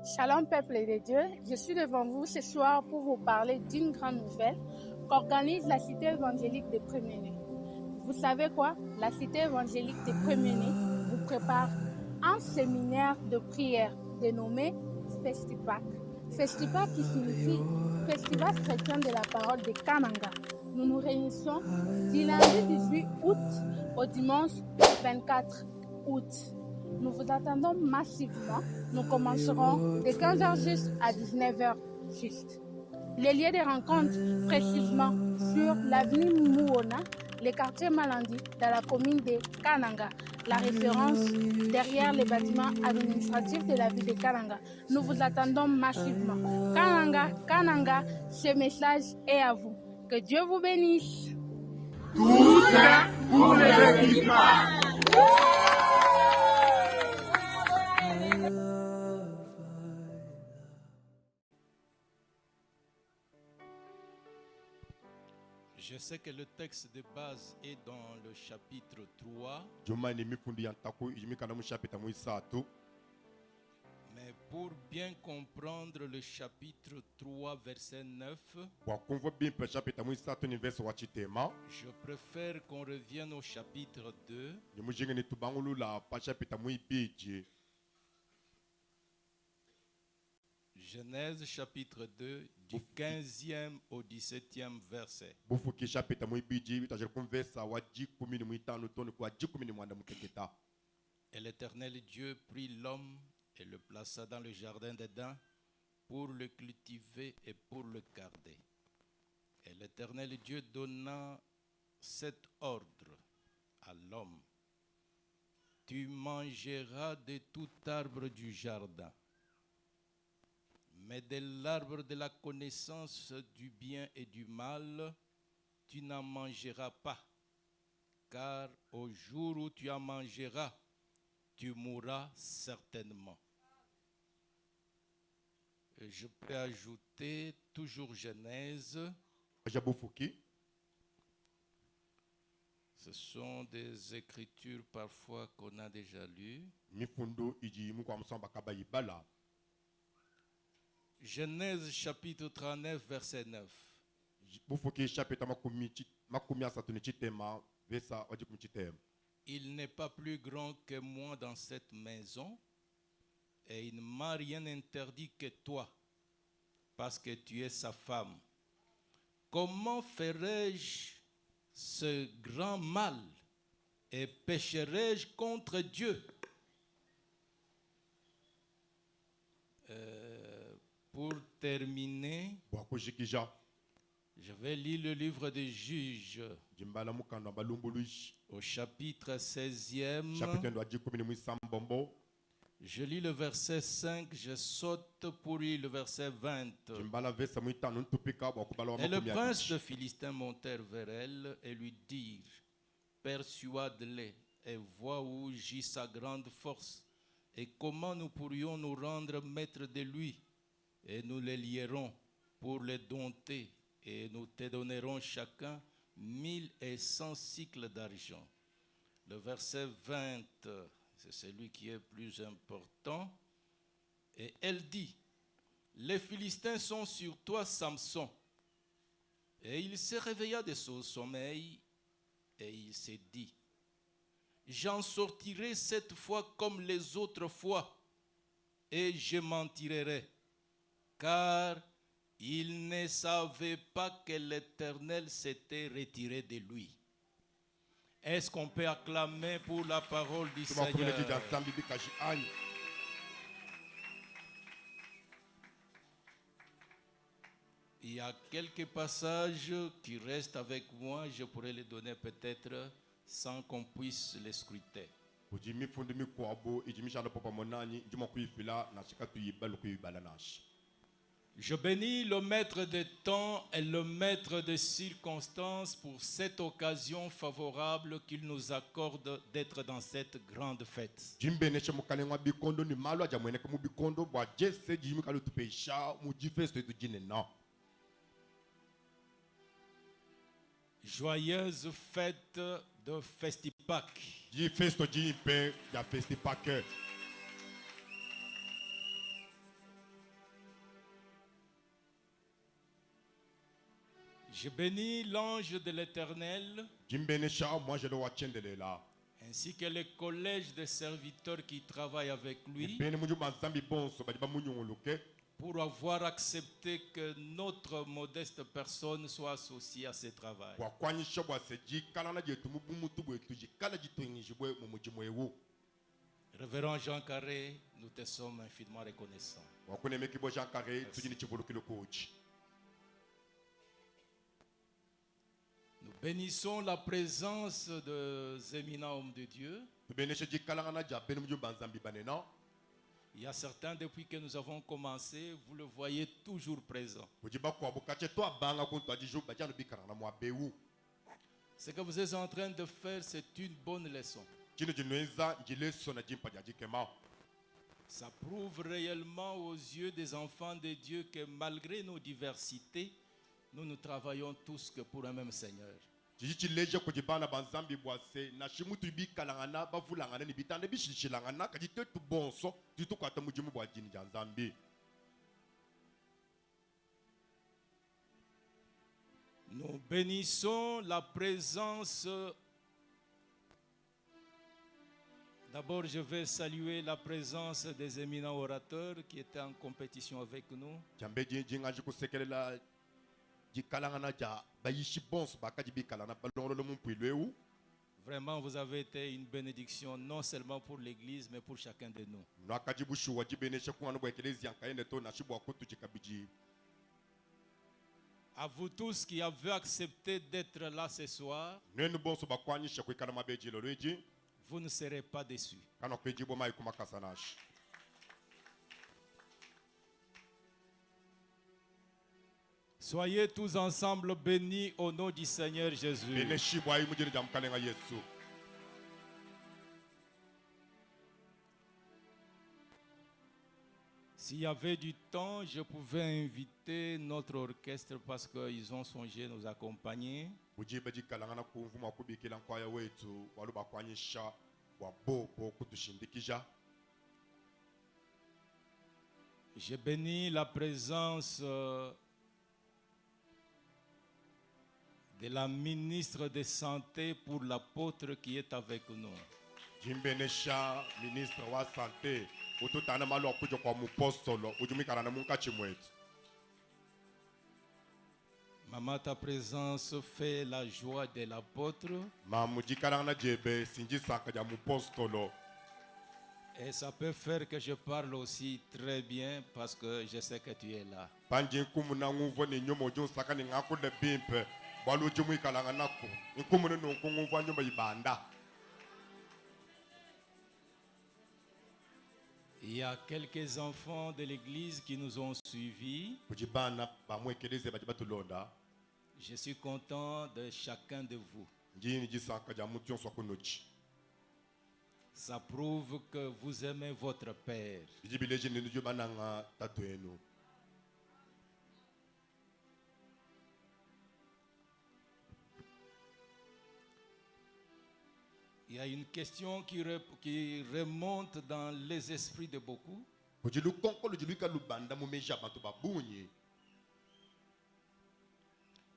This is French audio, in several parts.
Shalom peuple de Dieu, je suis devant vous ce soir pour vous parler d'une grande nouvelle qu'organise la Cité évangélique des Premiers-Nés. Vous savez quoi? La Cité évangélique des Premiers-Nés vous prépare un séminaire de prière dénommé Festipac. Festipac qui signifie Festival chrétien de la parole de Kananga. Nous nous réunissons du lundi 18 août au dimanche 24 août. Nous vous attendons massivement. Nous commencerons de 15h juste à 19h juste. Les lieux de rencontre précisément sur l'avenue Mouona, le quartier Malandi, dans la commune de Kananga. La référence derrière les bâtiments administratifs de la ville de Kananga. Nous vous attendons massivement. Kananga, Kananga, ce message est à vous. Que Dieu vous bénisse. Tout ça pour le résultat. Je sais que le texte de base est dans le chapitre 3. Mais pour bien comprendre le chapitre 3, verset 9, je préfère qu'on revienne au chapitre 2. Genèse chapitre 2, du 15e au 17e verset. Et l'Éternel Dieu prit l'homme et le plaça dans le jardin d'Éden pour le cultiver et pour le garder. Et l'Éternel Dieu donna cet ordre à l'homme: tu mangeras de tout arbre du jardin, mais de l'arbre de la connaissance du bien et du mal, tu n'en mangeras pas, car au jour où tu en mangeras, tu mourras certainement. Et je peux ajouter, toujours Genèse, ce sont des écritures parfois qu'on a déjà lues. Genèse chapitre 39, verset 9. Il n'est pas plus grand que moi dans cette maison, et il ne m'a rien interdit que toi, parce que tu es sa femme. Comment ferai-je ce grand mal et pécherai-je contre Dieu? Pour terminer, je vais lire le livre des Juges au chapitre 16e. Je lis le verset 5, je saute pour lire le verset 20. Et le prince de Philistins montèrent vers elle et lui dirent: persuade-les et vois où gît sa grande force, et comment nous pourrions nous rendre maîtres de lui, et nous les lierons pour les dompter, et nous te donnerons chacun 1100 cycles d'argent. Le verset 20, c'est celui qui est plus important. Et elle dit: les Philistins sont sur toi, Samson. Et il se réveilla de son sommeil, et il s'est dit: j'en sortirai cette fois comme les autres fois, et je m'en tirerai. Car il ne savait pas que l'Éternel s'était retiré de lui. Est-ce qu'on peut acclamer pour la parole du Seigneur? Il y a quelques passages qui restent avec moi, je pourrais les donner peut-être sans qu'on puisse les scruter. Je bénis le maître des temps et le maître des circonstances pour cette occasion favorable qu'il nous accorde d'être dans cette grande fête. Joyeuse fête de Festipac. Je bénis l'ange de l'Éternel, Jimbenesha, moi je dois tiendre là. ainsi que les collèges de serviteurs qui travaillent avec lui, Bene muju manzambi bonso badiba munyongoloke. pour avoir accepté que notre modeste personne soit associée à ce travail. Wakwanyisha bwa seji kala na jetu mubumutu bwetu jikala jitwengi bwe mumujimu ewu. Révérend Jean Carré, nous te sommes infiniment reconnaissants. Wakune mekibo Jean Carré tujini chibulukilo coach. Nous bénissons la présence des éminents hommes de Dieu. Benesha jikala na ja bene muju manzambi banena. Il y a certains, depuis que nous avons commencé, vous le voyez toujours présent. Ujiba kwa bukache to abanga kuntu ajiju bajanu bikara na mwa bewu. Ce que vous êtes en train de faire, c'est une bonne leçon. Jino jinweza njile sona jimpa jajikema. Ça prouve réellement aux yeux des enfants de Dieu que malgré nos diversités, nous ne travaillons tous que pour un même Seigneur. Jiji leje kujibana banzambi bwase na shimutu bikalangana bavulangana ni bitande bishishilangana kajite tu bonso titu kwata mujimu bwa jini janzambi. Nous bénissons la présence. D'abord, je vais saluer la présence des éminents orateurs qui étaient en compétition avec nous. Jambe jinga jikusekelela jikalangana ja bayishi bonso bakaji bikalana balongolo mumpuilweu. Vraiment, vous avez été une bénédiction non seulement pour l'Église, mais pour chacun de nous. Nakajibushu wajibenesha kuano bwa ekelezi yankaende to na shibu wakutu jikabiji. À vous tous qui avez accepté d'être là ce soir, Nenu bonso bakwanyisha kwikana mabeji loloji. vous ne serez pas déçus. Kana kwejibo mai kumakasanashi. Soyez tous ensemble bénis au nom du Seigneur Jésus. Beneshi bwa imujiri jamkalenga Yesu. S'il y avait du temps, je pouvais inviter notre orchestre parce qu'ils ont songé nous accompagner. Ujiba jikalangana kumvuma kubikila nkwaya wetu waluba kwanyisha wabobo kutushindikija. Je bénis la présence de la ministre de Santé pour l'apôtre qui est avec nous. Jimbenesha ministre wa santé ututana malo kujo kwa mupostolo ujumikana na munkachi mwetu. Maman, ta présence fait la joie de l'apôtre Mamujikalangana jebe sinji saka ja mupostolo. et ça peut faire que je parle aussi très bien parce que je sais que tu es là. Panji kumuna nguvo ni nyomo jun saka ni ngakule bimpe walu jumuikalangana ku. Nkumuna nunkunguva nyumba ibanda. Il y a quelques enfants de l'église qui nous ont suivis. Ujibana bamwekeleze bajibatulonda. Je suis content de chacun de vous. Njini jisaka ja mution swakunochi. Ça prouve que vous aimez votre Père. Jibileji ni njubana nga tatu enu. Il y a une question qui remonte dans les esprits de beaucoup. Ujilu konkolo jiluika lubanda mumeja bantu babunyi.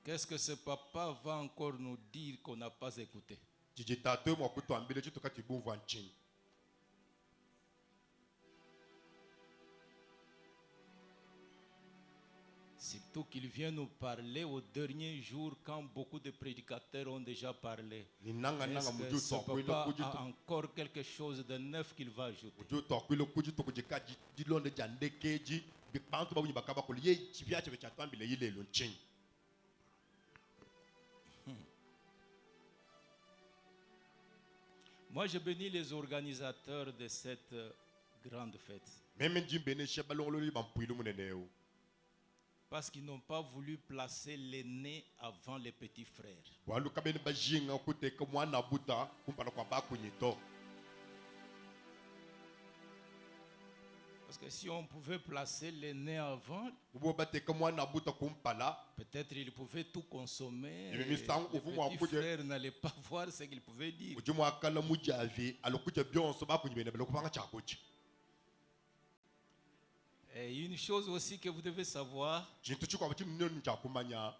Qu'est-ce que ce papa va encore nous dire qu'on n'a pas écouté? Jijitatu mwakutu ambile jitu kati bumva nchini. Surtout qu'il vient nous parler au dernier jour quand beaucoup de prédicateurs ont déjà parlé. Ninanga nanga Est-ce que muju ce tokwilo papa kujitu. a encore quelque chose de neuf qu'il va ajouter? Muju tokwilo kujitu kujika jilonde jandekeji. Bipantu babunyi bakaba kuli ye chibiache bechatu ambile yile nchini. Moi, je bénis les organisateurs de cette grande fête Meme jimbene shebalongolo li bampuilu muneneo. parce qu'ils n'ont pas voulu placer l'aîné avant les petits frères. Walu kabene bajinga kuteka mwana buta kumpana kwa bakunyito. Parce que si on pouvait placer l'aîné avant, Ubo bateka mwana buta kumpala. peut-être il pouvait tout consommer. Et Et mais ça, les au fond, on petits peut dire- frères n'allaient pas voir ce qu'il pouvait dire. Ujumu akala mujavi alokuja bionso bakunyibene belokupanga chakuchi. Et une chose aussi que vous devez savoir, Jintu chikwa bachi mnonu chakumanya.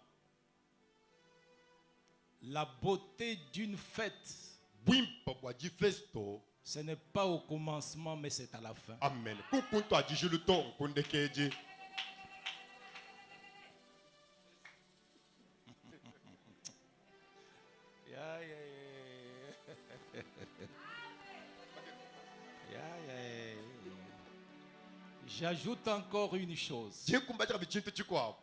La beauté d'une fête, bwimpa bwa difesto. ce n'est pas au commencement, mais c'est à la fin. Amen. Kukuntu adije le temps kondekeje. Yeah, yeah, yeah. Yeah, yeah, yeah. J'ajoute encore une chose. Je kumbacha bichintu chikwa.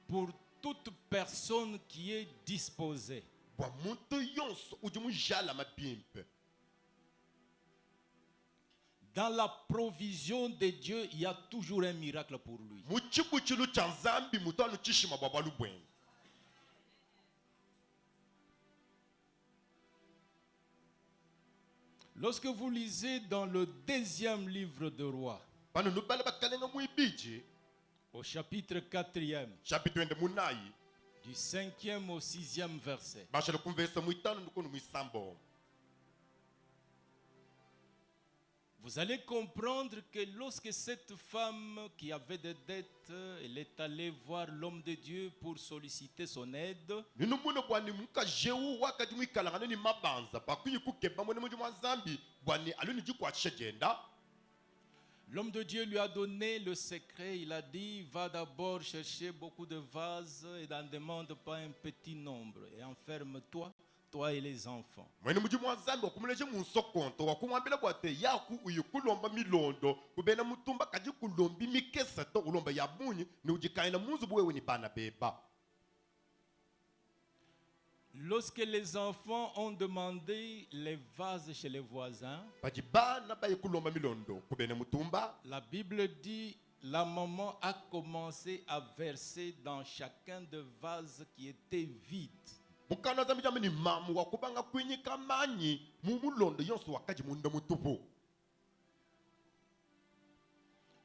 Pour toute personne qui est disposée, Bwa muntu yonso ujimu jala mabimpe. dans la provision de Dieu, il y a toujours un miracle pour lui. Muchiku chilu chanzambi mutanu chishima bwa lubwen. Lorsque vous lisez dans le 2e livre de Rois, Pano nubala bakalenga muibiji. au chapitre 4e, Chapitre ende munayi. du 5e au 6e verset, Bashalo kumvesa muitano nukunu muisambo. vous allez comprendre que lorsque cette femme qui avait des dettes, elle est allée voir l'homme de Dieu pour solliciter son aide, Ninu muna bwani muka jewu wakati muikalangana ni mabanza. Pakuyi kukeba mwene muji mwanzambi. Bwani aluni jikwa shejenda. l'homme de Dieu lui a donné le secret. Il a dit, va d'abord chercher beaucoup de vases et n'en demande pas un petit nombre. Et enferme-toi, toi et les enfants. Mwene muji mwanzambi wakumuleje munsokonto. Wakumwambila kwate yaku uyikulomba milondo. Kubena mutumba kaji kulombi mikesa to ulomba ya munyi. Ni ujikaina munzu buwewe ni bana beba. Lorsque les enfants ont demandé les vases chez les voisins, Paji bana baye kulomba milondo. Kubena mutumba. la Bible dit, la maman a commencé à verser dans chacun des vases qui étaient vides. Mukana zambi jambe ni mamu wakubanga kwenye kamanyi. Mumulondo yonso wakaji munda mutupu.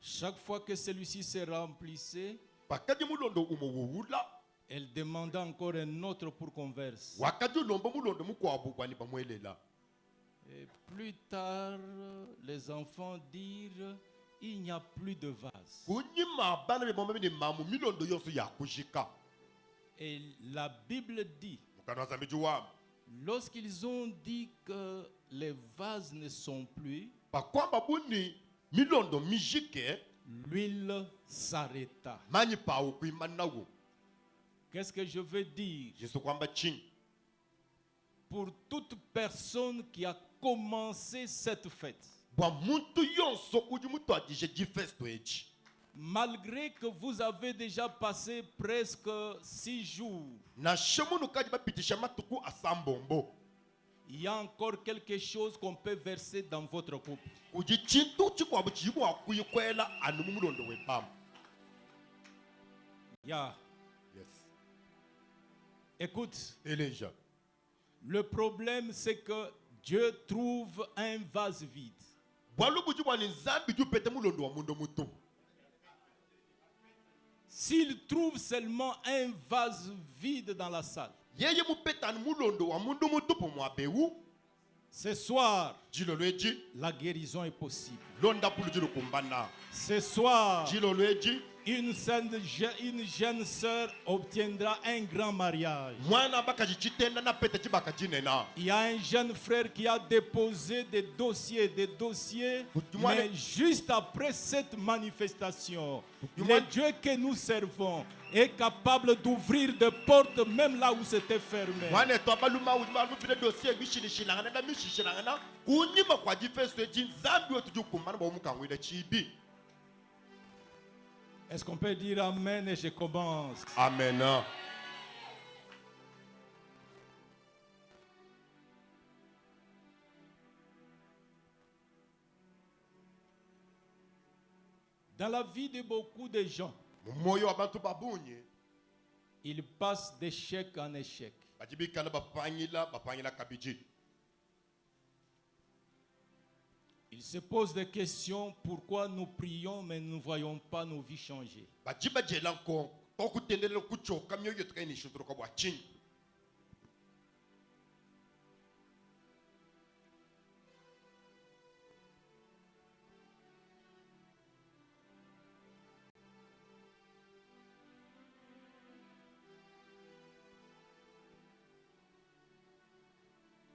Chaque fois que celui-ci se remplissait, Pakaji mulondo umowula. elle demandait encore un autre pour qu'on verse. Wakaji ulomba mulondo mukwabu kwani bamwelela. Et plus tard, les enfants dirent, il n'y a plus de vase. Kunyima bana be bombe ni mamu milondo yonso yakushika. Et la Bible dit, Mukana zambi juwa. lorsqu'ils ont dit que les vases ne sont plus, Pakwamba buni milondo mijike. l'huile s'arrêta. Manyi pawu kuimanawu. Qu'est-ce que je veux dire? Jesu kwamba ching. Pour toute personne qui a commencé cette fête, Bwa muntu yonso uji mutu adije jifesto eji. malgré que vous avez déjà passé presque 6 jours, Na shemunu kaji bapitisha matuku asambombo. il y a encore quelque chose qu'on peut verser dans votre couple. Uji chintu chikwabu chiyibu wakuyikwela anu mumulondo wepamu. Yeah. Yes. Écoute, Elijah. le problème c'est que Dieu trouve un vase vide. Bwalubuji bwani nzambi jupete mulondo wa mundo mutu. S'il trouve seulement un vase vide dans la salle, Yeye mupetani mulondo wa mundo mutu pomwabewu. ce soir, Jilo lweji. la guérison est possible. Londa pulu jilo kumbana. Ce soir, Jilo lweji. une jeune sœur obtiendra un grand mariage. Mwana bakaji chitenda na pete chibaka jinena. Il y a un jeune frère qui a déposé des dossiers, mais juste après cette manifestation, le Dieu que nous servons est capable d'ouvrir des portes même là où c'était fermé. Mwana to abaluma ujimalu pide dossier bishilishilangana na mishishilangana. Kunyima kwa jifesto eji nzambi wetu jukumbana ba umukangwile chibi. Est-ce qu'on peut dire Amen et je commence? Amen. Dans la vie de beaucoup de gens, Moyo wa bantu babunye. ils passent d'échec en échec. Bajibika na bapangila kabiji. Ils se posent des questions, pourquoi nous prions mais nous ne voyons pas nos vies changer. Bajiba jelanko. Toku tendele kuchoka myoyo tukeni shuturu kwa chini.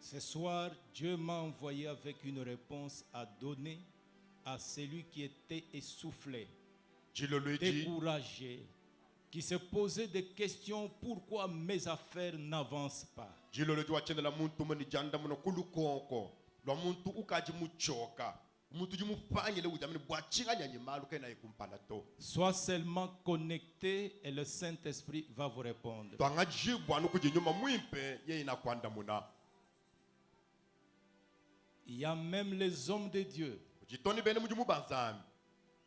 Ce soir, Dieu m'a envoyé avec une réponse à donner à celui qui était essoufflé, découragé, qui se posait des questions: pourquoi mes affaires n'avancent pas? jiloledi wachendela muntu mani janda muno kulukonko lwa muntu ukaji muchoka muntu jimupanyele ujamini bwachinga nyimalu kena ikumpala to Sois seulement connecté et le Saint-Esprit va vous répondre. twanga jibwa nukujinyuma mwimpe ye inakwanda muna Il y a même les hommes de Dieu. jitoni bene mujimu banzami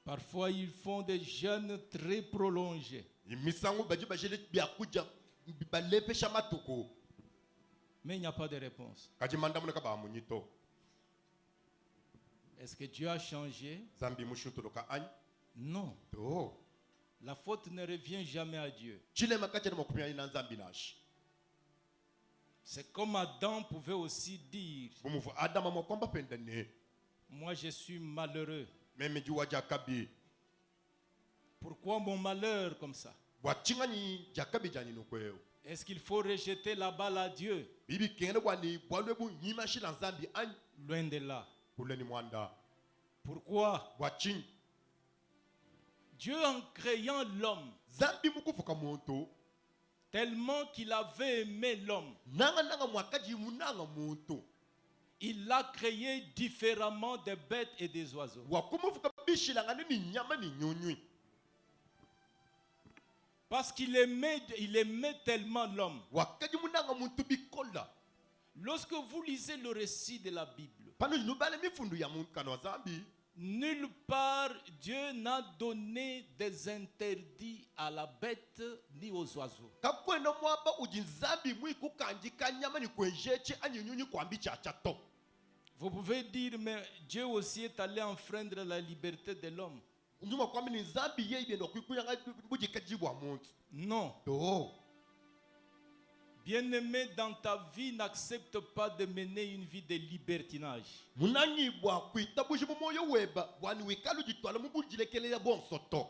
Parfois, ils font des jeûnes très prolongés. imisangu baji bajele byakuja balepesha matuku Mais il n'y a pas de réponse. kajimanda muno kaba munyito Est-ce que Dieu a changé? zambi mushutuluka anyi Non. to La faute ne revient jamais à Dieu. chilema kachene makumya ina nzambi nashi C'est comme Adam pouvait aussi dire: bumuvu adama mokomba pendane moi je suis malheureux. meme juwa jakabi Pourquoi mon malheur comme ça? bwachinga ni jakabi jani nukweo Est-ce qu'il faut rejeter la balle à Dieu? bibi kengene kwani bwalwe bu nyima shila nzambi anyi Loin de là. kuleni mwanda Pourquoi? bwachinyi Dieu, en créant l'homme, zambi mukufuka muntu tellement qu'il avait aimé l'homme, nanga mwakaji munanga muntu il l'a créé différemment des bêtes et des oiseaux. wakumufuka bishilanga ni nyama ni nyunywi Parce qu'il aimait tellement l'homme. wakaji munanga muntu bikola Lorsque vous lisez le récit de la Bible, pano jinubale mifundu ya muntu kana zambi nulle part Dieu n'a donné des interdits à la bête ni aux oiseaux. kakwena mwaba ujinzambi mwikukanjika nyama ni kwenjeche anyinyunyi kwambi chacha to Vous pouvez dire, mais Dieu aussi est allé enfreindre la liberté de l'homme. njuma kwambi ni zambi ye ibendo kwikuyanga bujikajibwa muntu Non. to Bien-aimé, dans ta vie, n'accepte pas de mener une vie de libertinage. munanyibwa kwita buji mumoyo weba bwani wikalu jitwala mubujilekele ya bonso to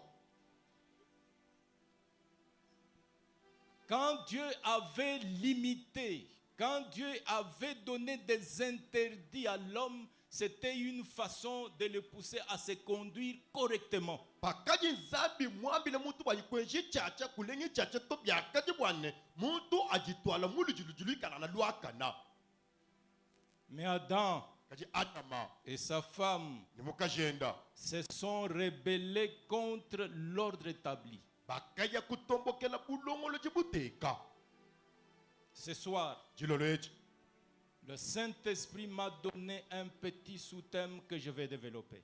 Quand Dieu avait limité, quand Dieu avait donné des interdits à l'homme, c'était une façon de le pousser à se conduire correctement. pakaji nzambi mwambile muntu bwayikwenji chacha kulengi chacha to byakaji bwane muntu ajitwala mulu jilujilu ikana na luakana Mais Adam kaji adama et sa femme ni mukajenda se sont rebellés contre l'ordre établi. bakaya kutombokela bulongolo jibuteka Ce soir, jiloloeji le Saint-Esprit m'a donné un petit sous-thème que je vais développer.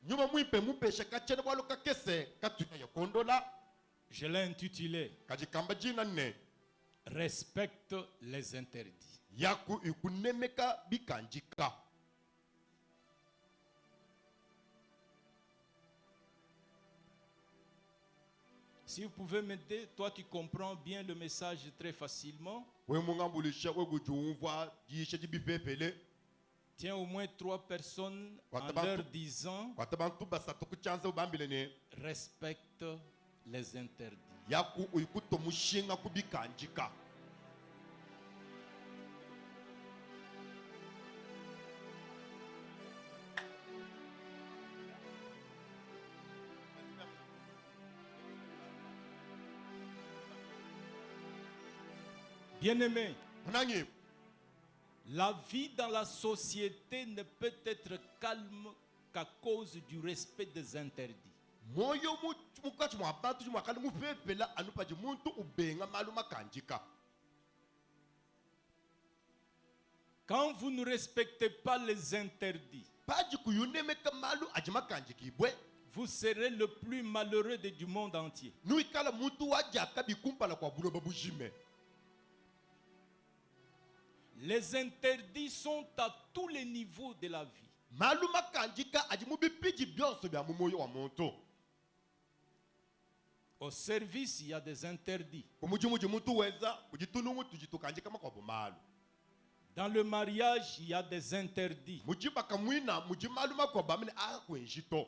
nyuma mwimpe mupesha kachene bwalo kakese katunya yakondola Je l'ai intitulé kaji kamba jina ne Respecte les interdits. yaku ikunemeka bikanjika Si vous pouvez m'aider, toi tu comprends bien le message très facilement. we mungambulisha we kujumva jishe jibipepele Tiens au moins 3 personnes en Watabantu. leur disant kwata bantu basatu kuchanza ubambile ne respecte les interdits. yaku uyikutomushinga kubikanjika Bien-aimés, munanyi la vie dans la société ne peut être calme qu'à cause du respect des interdits. moyo mukati mwa bantu jimwakali mupepela anupaji muntu ubenga malu makanjika Quand vous ne respectez pas les interdits, paji kuyunemeka malu aji makanjikibwe vous serez le plus malheureux du monde entier. nuikala muntu wajaka bikumpala kwa buloba bujime Les interdits sont à tous les niveaux de la vie. malu makanjika aji mubipiji byonso bya mumoyo wa muntu Au service, il y a des interdits. kumujimuji muntu weza kujitunungu tujitukanjika makwabo malu Dans le mariage, il y a des interdits. mujibaka mwina mujimalu makwabo amene akwenjito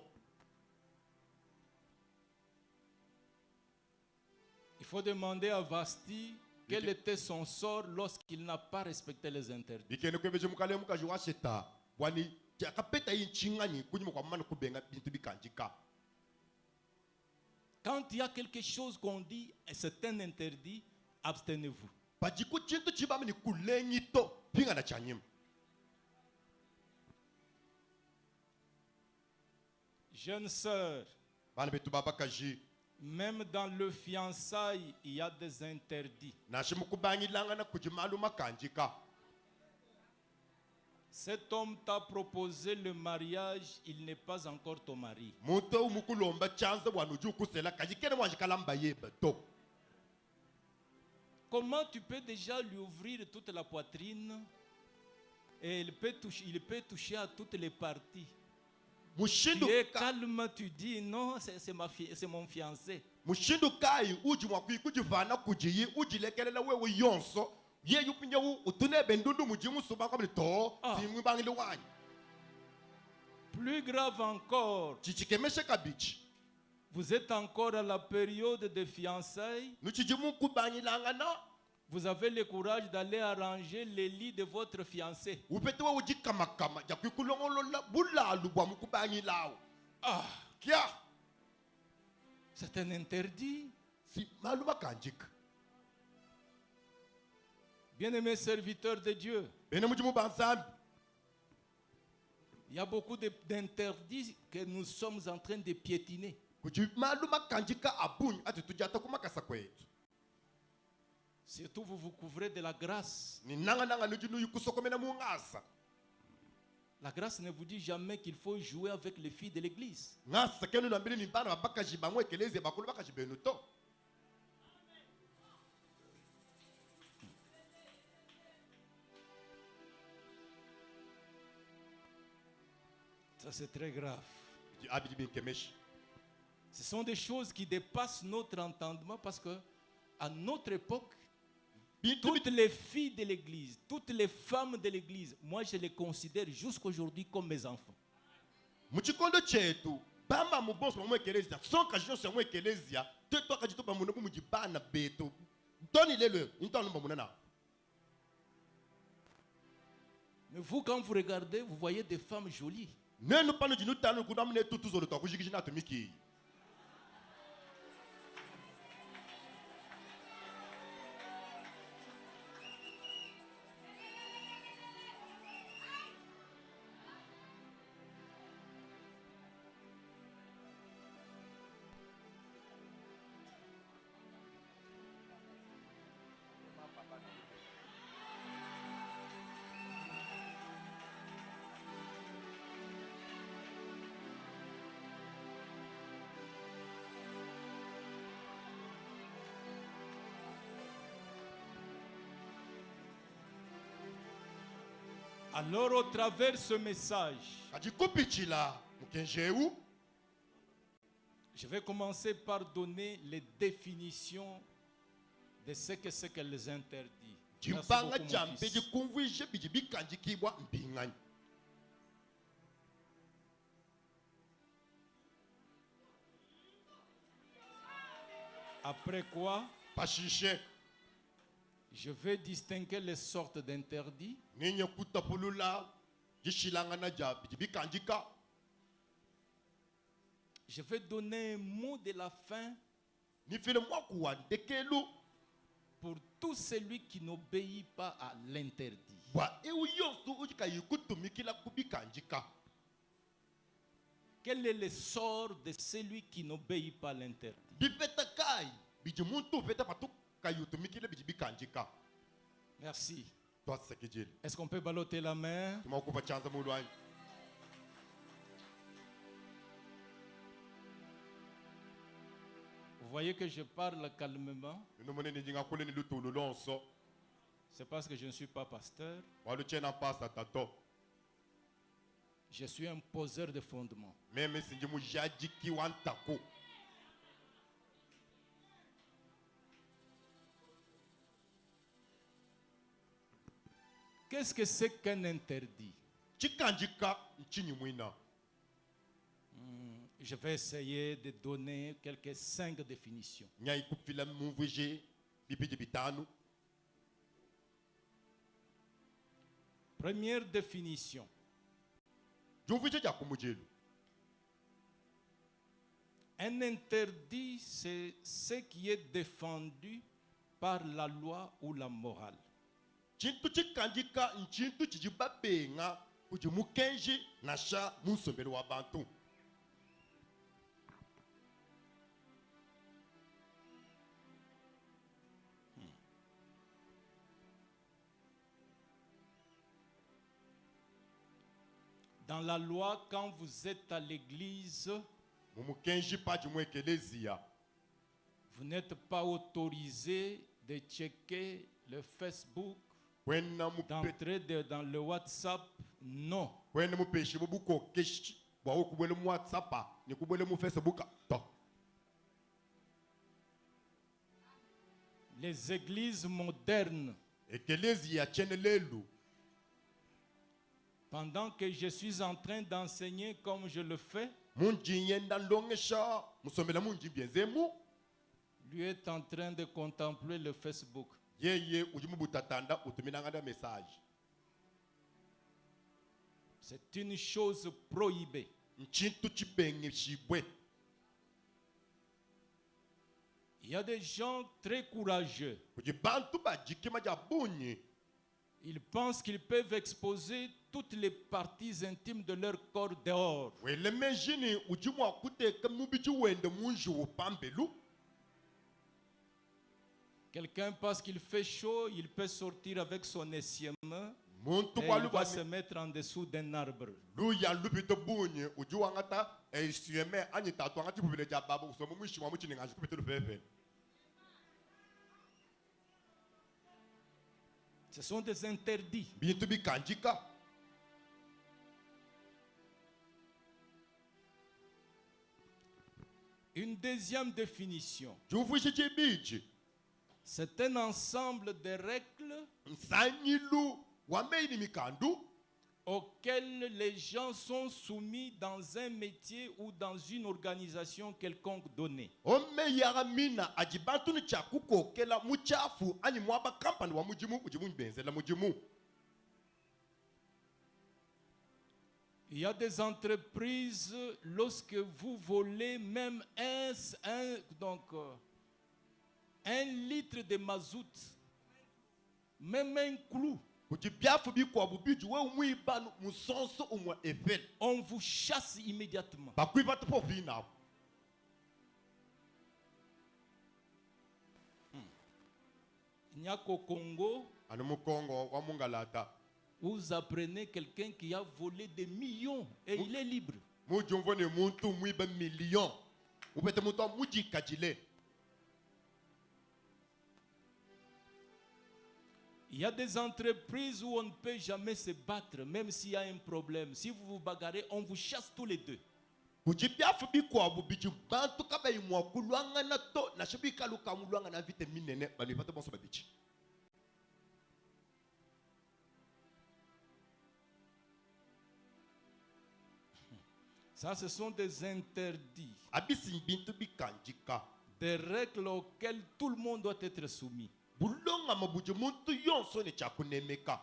Il faut demander à Vasti Quel était son sort lorsqu'il n'a pas respecté les interdits? bikene kwebeje mukale mukaji wa sheta wani akapeta yinchinganyi kunyuma kwa mama kubenga bintu bikanjika. Quand il y a quelque chose qu'on dit, c'est un interdit, abstenez-vous. Bajiku chintu chibami ni kulenyito pinga na chanyima. Jeune sœur, Bana betu baba kaji même dans le fiançailles, il y a des interdits. na shimukubanyi langa na kujimalu makanjika. Cet homme t'a proposé le mariage, il n'est pas encore ton mari. Muto umukulomba chance wanuju kusela kaji kene wanjikalamba yeba to. Comment tu peux déjà lui ouvrir toute la poitrine et il peut toucher à toutes les parties? Mushindu Tu es calme, tu dis non, c'est mon fiancé. mushindu kai uji mwakui kujivana kujiyi ujilekelela wewe yonso ye yupinja utune bendundu mujimu suba kabli to simwi bangile wanyi. Plus grave encore, Chichikemeshe kabichi vous êtes encore à la période de fiançailles. nuchijimu kubanyi langa na Vous avez le courage d'aller arranger les lits de votre fiancé. upete wewe ujikamakama jakuikulongolola bulalu bwa mukubanyi lao. Ah, Kia c'est un interdit. si malu makanjika. Bien-aimés serviteurs de Dieu, Bene mujimu banzambi il y a beaucoup d'interdits que nous sommes en train de piétiner. kujimalu makanjika abunyi ati tujata kumakasa kwetu. Surtout, vous vous couvrez de la grâce. Ni nanga nujinu yukusokomena mungasa. La grâce ne vous dit jamais qu'il faut jouer avec les filles de l'église. Ngasa kenu nambili ni bana babakaji bamwe keleze bakulu bakaji benu to. Ça, c'est très grave. Abidi binkemeshi. Ce sont des choses qui dépassent notre entendement parce que, à notre époque, toutes les filles de l'église, toutes les femmes de l'église, moi je les considère jusqu'aujourd'hui comme mes enfants. Muchikondo chetu bamba mubonso bamwe kelezia sonka jonso bamwe kelezia teto akajito bamuno kumujibana beto. Doni lelo intano bamunana. Mais vous, quand vous regardez, vous voyez des femmes jolies. Nenu pano jinu tanu kudamune tutuzo lo takujikijina tumiki. Alors, au travers de ce message, Kajikupichila mukenjeu. je vais commencer par donner les définitions de ce que c'est que les interdits. Merci Jimbanga beaucoup, mon jambe fils. jikumvije bijibikanjikibwa mbingani. Après quoi, Pashishe je vais distinguer les sortes d'interdits. ninye kutapulula jishilangana ja bijibikanjika. Je vais donner un mot de la fin Ni file mwakuwa ndekelu pour tout celui qui n'obéit pas à l'interdit. wa ewu yonsu ujika yikutumikila kubikanjika. Quel est le sort de celui qui n'obéit pas à l'interdit? Bifeta kai bijimuntu veta patu kayutumikile bijibikanjika. Merci. Toi sekijili. Est-ce qu'on peut balloter la main? Tumakupa chanza mulwanyi. Vous voyez que je parle calmement. Numone njinga kule ni lutulu lonso. C'est parce que je ne suis pas pasteur. Waluchena pasa tato. Je suis un poseur de fondement. Meme sinjimu jajiki wantako. Qu'est-ce que c'est qu'un interdit? Chikanjika nchini mwina. Je vais essayer de donner quelques 5 définitions. Nyai kupfila muvije bibiji bitanu. Première définition. juvija kumujelu. Un interdit, c'est ce qui est défendu par la loi ou la morale. Chintu chikandika nchintu chijibabenga kuti mukenji nasha musombeli wa bantu. Dans la loi, quand vous êtes à l'église, Mumukenji paji mwekelezia. vous n'êtes pas autorisé de checker le Facebook, Kwena mupe d'entrer dans le WhatsApp. Non. kwena mupeshi bubuko keshi bwa ukubwele mu WhatsApp ni kubwele mu Facebook to. Les églises modernes, Ekelezia chenelelu. pendant que je suis en train d'enseigner comme je le fais, Munji yenda longesha musombela munji bienzemu. lui est en train de contempler le Facebook. Yeye ujimu butatanda utuminanga da message. C'est une chose prohibée. Nchintu chibenge shibwe. Il y a des gens très courageux. Kuti bantu bajikima ja bunyi. Ils pensent qu'ils peuvent exposer toutes les parties intimes de leur corps dehors. Wele menjini ujimu akute kamubiji wende munji upambelu. Quelqu'un, parce qu'il fait chaud, il peut sortir avec son essieu-main Muntu et kwa il va luba se mettre en dessous d'un arbre. luya lupito bunyi ujiwa ngata sieme anyi tatu ngati bubile ja babu usomo mwishi wa muchini ngaji kupito lupebe. Ce sont des interdits. Bintu bikanjika. Une deuxième définition. Jufushi chibiji. C'est un ensemble de règles Nsanyilu wameini mikandu. auxquelles les gens sont soumis dans un métier ou dans une organisation quelconque donnée. Ome yaramina ajibantu ni chakuko kela muchafu ani mwaba kampani wa mujimu ujimu benzela mujimu. Il y a des entreprises, lorsque vous volez même un litre de mazout, même un clou, Ujibiafu bikwa bubiji we umwibanu musonso umwa efel. on vous chasse immédiatement. Bakwiba tupo vina. Il n'y a qu'au Congo, Anu mukongo wa mungalata. vous apprenez quelqu'un qui a volé des millions et il est libre. Mujumvo ni muntu mwiba million. Upete mutu muji kajile. Il y a des entreprises où on ne peut jamais se battre, même s'il y a un problème. Si vous vous bagarrez, on vous chasse tous les deux. Ujibiafu bikwa bubiji bantu kaba imwa kuluanga na to na shibika luka muluanga na vite minene bani pata bonso babichi. Ça, ce sont des interdits, Abisi bintu bikanjika. des règles auxquelles tout le monde doit être soumis. Bulonga mabuji muntu yonso ni chakunemeka.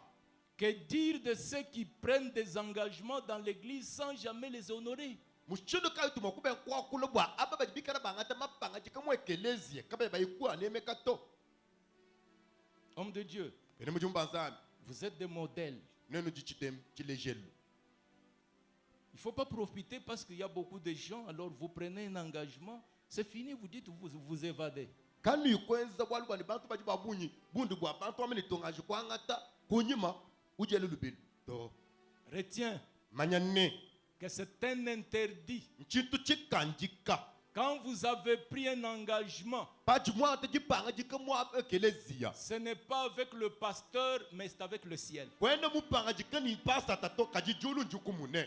Que dire de ceux qui prennent des engagements dans l'église sans jamais les honorer? Mushindo kayo tumakube kwa kulobwa aba bajibikana bangata mapanga jikamwe kelezi kabe bayikuwa nemeka to. Hommes de Dieu, Ene mujumba nzami vous êtes des modèles. neno jichitem chilejelu. Il ne faut pas profiter parce qu'il y a beaucoup de gens, alors vous prenez un engagement, c'est fini, vous dites, vous vous évadez. Kanu yikwenza waluwa ni bantu bajiba bunyi bundu bwa bantu amene tongaji kwa ngata kunyima ujele lubili. To Retiens manyane que c'est un interdit. nchintu chikanjika. Quand vous avez pris un engagement, Paji mwa tajipanga jikamwa kelezia. ce n'est pas avec le pasteur, mais c'est avec le ciel. Kwenda mupanga jikani pasta tato kajijulu njukumune.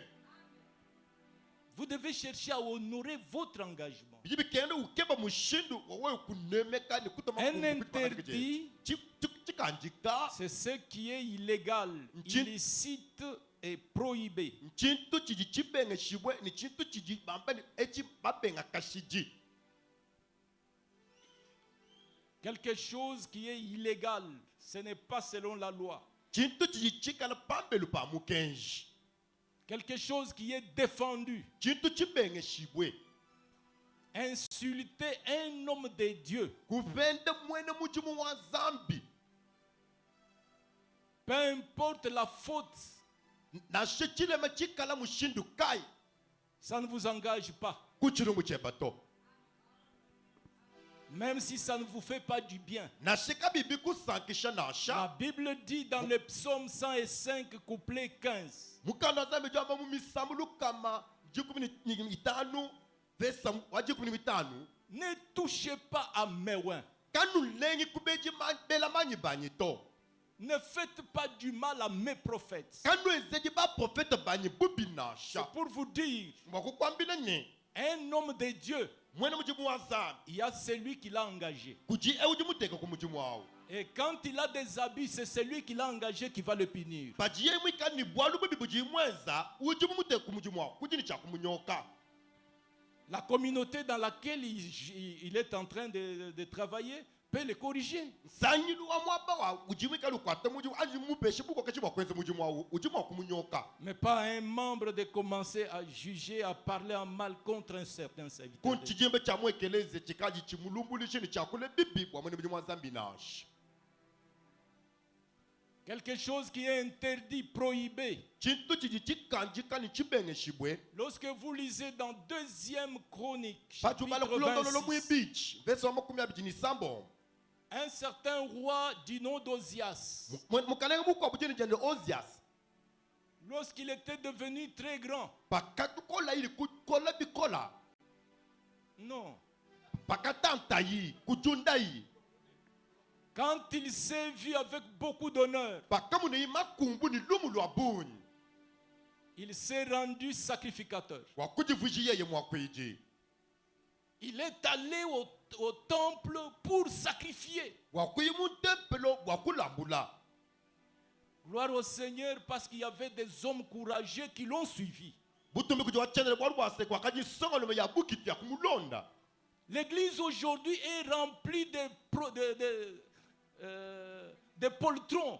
Vous devez chercher à honorer votre engagement. Bijibi kende ukeba mushindu wawe kunemeka ni kutama Un interdit, chikanjika. c'est ce qui est illégal, illicite et prohibé. Nchintu chiji chibenge shibwe ni chintu chiji bambani echi babenga kashiji. Quelque chose qui est illégal, ce n'est pas selon la loi. chintu chichikala pambelu pa mukenji quelque chose qui est défendu. chintu chibenge shibwe Insulter un homme de Dieu, kuvenda mwene mujimu wa zambi peu importe la faute, na shechilema chikala mushindu kai ça ne vous engage pas. kuchiri muchebato Même si ça ne vous fait pas du bien. na shika bibi kusankisha na La sha Bible dit dans le psaume 105, couplet 15, mukanda zambi jamba mu misamulu kama jikumi itanu vesa wa jikumi itanu ne touchez pas à mes oins. kanu lengi kubeji bela manyi banyito Ne faites pas du mal à mes prophètes. kanu ezeji ba prophète banyi bubi na C'est sha pour vous dire, mwakukwambile nye un homme de Dieu, mwene mujimu wa zambi il y a celui qui l'a engagé. kuji euji muteka ku mujimu wawo Et quand il a des habits, c'est celui qui l'a engagé qui va le punir. bajiye mwikani bwalu bubi buji mweza uji muteka ku mujimu wawo kuji ni cha kumunyoka La communauté dans laquelle il est en train de travailler peut le corriger. sanyilu wa mwaba wa uji mwikali ukwate mujimu aji mupeshi buko kechi wakwenze mujimu wawo uji mwa kumunyoka Mais pas un membre de commencer à juger, à parler en mal contre un certain serviteur. de Dieu. kunchijimbe cha mwekeleze chikaji chimulumbulishi ni chakule bibi wa mwene mujimu wa zambi nashi Quelque chose qui est interdit, prohibé. chintu chiji chikanjika ni chibenge shibwe Lorsque vous lisez dans 2e Chronique, pachubala chapitre kulondololo 26, mwibichi vesi wa makumi abiji ni sambo un certain roi du nom d'Ozias, mukalenge mukwa bujini jende Ozias lorsqu'il était devenu très grand, pakatukola ili kukola bikola non, pakatanta yi kujunda yi quand il s'est vu avec beaucoup d'honneur, pakamune yi makumbu ni lumu lwa bunyi il s'est rendu sacrificateur. wakujivuji yeye mwakwiji Il est allé au temple pour sacrifier. wakuyi mutempelo wakulambula Gloire au Seigneur parce qu'il y avait des hommes courageux qui l'ont suivi. butumbi kuji wachenele bwalu bwaseko wakajisongolome ya bukiti ya kumulonda L'église aujourd'hui est remplie de poltrons,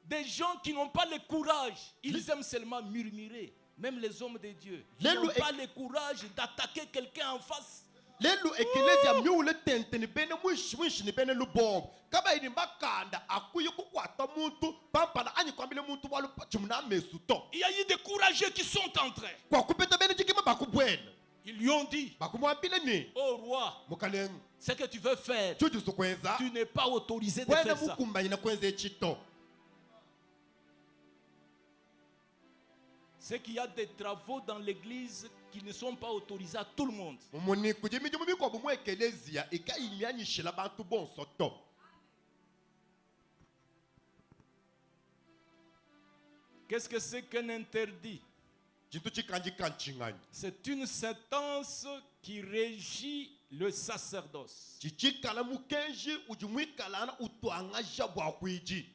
des gens qui n'ont pas le courage. Ils aiment seulement murmurer. Même les hommes de Dieu. Ils n'ont pas le courage d'attaquer quelqu'un en face. lelu ekelezi ya miule tente ni bene mwishi ni bene lubombo kaba ini makanda akuye kukwata muntu pampana anyi kwambile muntu walu chimuna mesu to Il y a eu des courageux qui sont entrés. kwa kupeta bene jikima bakubwena Ils lui ont dit, bakumwambile ni oh roi, mukalengu ce que tu veux faire, chuju sukwenza tu n'es pas autorisé de kwena faire ça. mukumbanyi na kwenza echito C'est qu'il y a des travaux dans l'église qui ne sont pas autorisés à tout le monde. mumuni kujimiji mumiko bumwe ekelezi ya ikayimyanyishila bantu bonso to Qu'est-ce que c'est qu'un interdit? chintu chikanji kanchinganyi C'est une sentence qui régit le sacerdoce. chichikala mukenji ujimwikalana utwangaja bwakwiji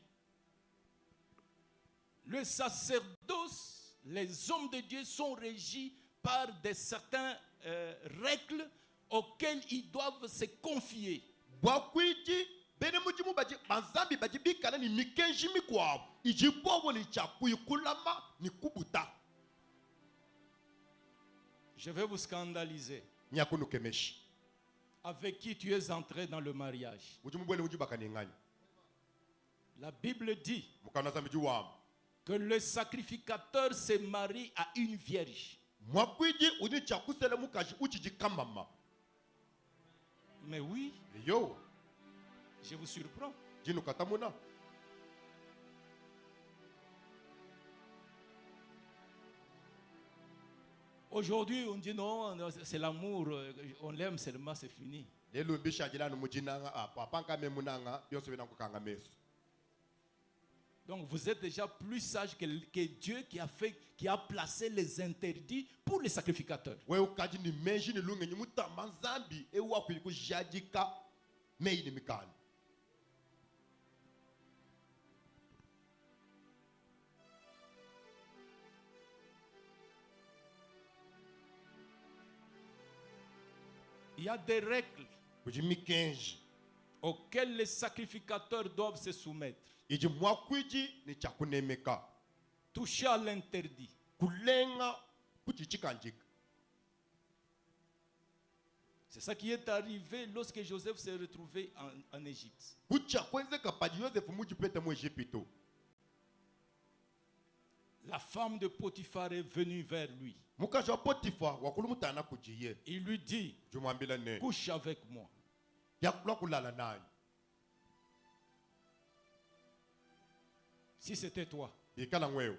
Le sacerdoce, les hommes de Dieu sont régis par certaines règles auxquelles ils doivent se confier. bwakwiji bene mujimu baji banzambi baji bikala ni mikenji mikwabo ijibobo ni chakuyikulama ni kubuta Je vais vous scandaliser. nyakunu kemeshi Avec qui tu es entré dans le mariage? ujimu bwele ujibaka ningani La Bible dit mukana zambi juwamu que le sacrificateur se marie à une vierge. mwakwiji uni chakusele mukaji uchijikamama Mais oui, yo je vous surprends. jinu katamuna Aujourd'hui, on dit non, c'est l'amour, on l'aime seulement, c'est fini. lelo mbisha jilanu mujinanga apa panka memunanga byose binakukanga mesu Donc vous êtes déjà plus sage que Dieu qui a placé les interdits pour les sacrificateurs. we ukaji ni menji ni lunge ni mutamba nzambi ewa kujadika mei ni mikani Il y a des règles kujimikenji auquel les sacrificateurs doivent se soumettre. iji mwakwiji ni chakunemeka Toucher à l'interdit. kulenga kuchichikanjika. C'est ça qui est arrivé lorsque Joseph s'est retrouvé en Égypte. kucha kwenzeka paji yosefu mujipete mu Egypto. La femme de Potiphar est venue vers lui. mukazi wa Potifa wakulumutana kujiye Il lui dit, jumwambila ne couche avec moi. yakula kulala nani Si c'était toi, ikala ngweo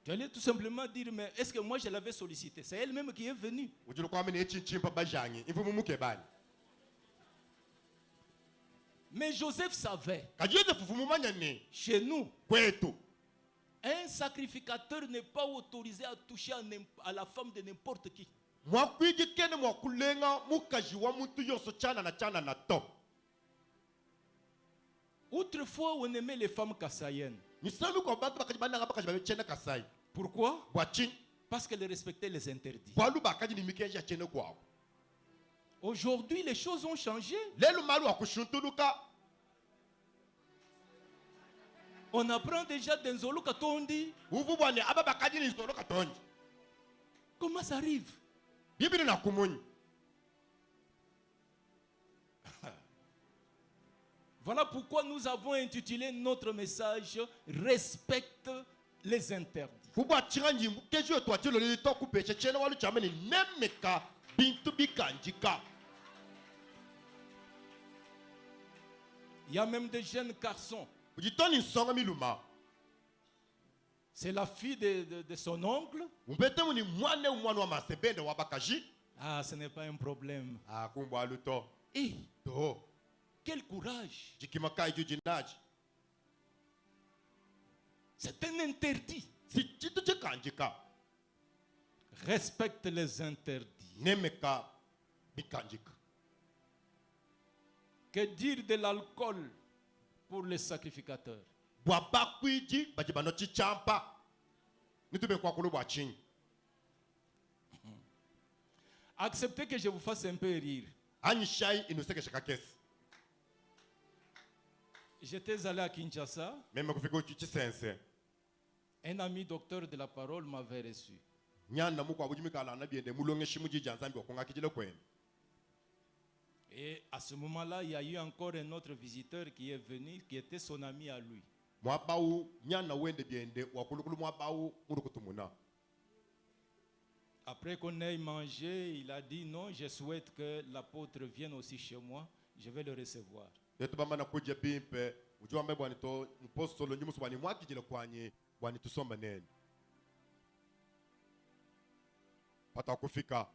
tu allais tout simplement dire, mais est-ce que moi je l'avais sollicité? C'est elle-même qui est venue. ujulu kwami ne chinchimpa bajangi imvumu muke bani Mais Joseph savait, kaji yosefu fumumanya ne chez nous, kwetu un sacrificateur n'est pas autorisé à toucher à la femme de n'importe qui. mwakwiji kene mwakulenga mukaji wa muntu yoso chana na to. Autrefois, on aimait les femmes kassayennes. Nisami kwa bantu bakaji bananga bakaji babechena kasai Pourquoi? bwachi Parce qu'elles respectaient les interdits. bwalu bakaji ni mikenja chene kwao. Aujourd'hui, les choses ont changé. Lelo malu akushuntuluka On apprend déjà dans Zolo Katondi. uvu bwane aba bakaji ni zolo katonji Comment ça arrive? bibili na kumunyi. Voilà pourquoi nous avons intitulé notre message Respecte les interdits. Kubwa chiranji kejo to atilo li to kupeche chene walu chameni nemeka bintu bikanjika. Il y a même des jeunes garçons. Ujitoni songa miluma. C'est la fille de son oncle. Umpete muni mwane wa masebende wa bakaji. Ah, ce n'est pas un problème. Ah kumbwa luto. Et To. quel courage! Jikimaka ijujinaji. C'est un interdit. Si chitu chikanjika. Respecte les interdits. Nemeka bikanjika. Que dire de l'alcool pour les sacrificateurs? Bwabakwiji bajibano chichampa. Nitube kwa kulu bwachinyi. Acceptez que je vous fasse un peu rire. Anishai inuseke shakakesi. J'étais allé à Kinshasa. Meme kufika uchichi sense. Un ami docteur de la parole m'avait reçu. Nyana muko abujimika ala nabiende mulonge shimuji janzambi wakunga kijile kweni. Et à ce moment-là, il y a eu encore un autre visiteur qui est venu, qui était son ami à lui. Mwabau nyana wende biende wakulukulu mwabau murukutumuna. Après qu'on ait mangé, il a dit non, je souhaite que l'apôtre vienne aussi chez moi, je vais le recevoir. Yetu bamba na kuja bimpe ujua mbe bwani to mpostolo nyimusu bwani mwakijile kwanye bwani tusomba nene. Pata kufika.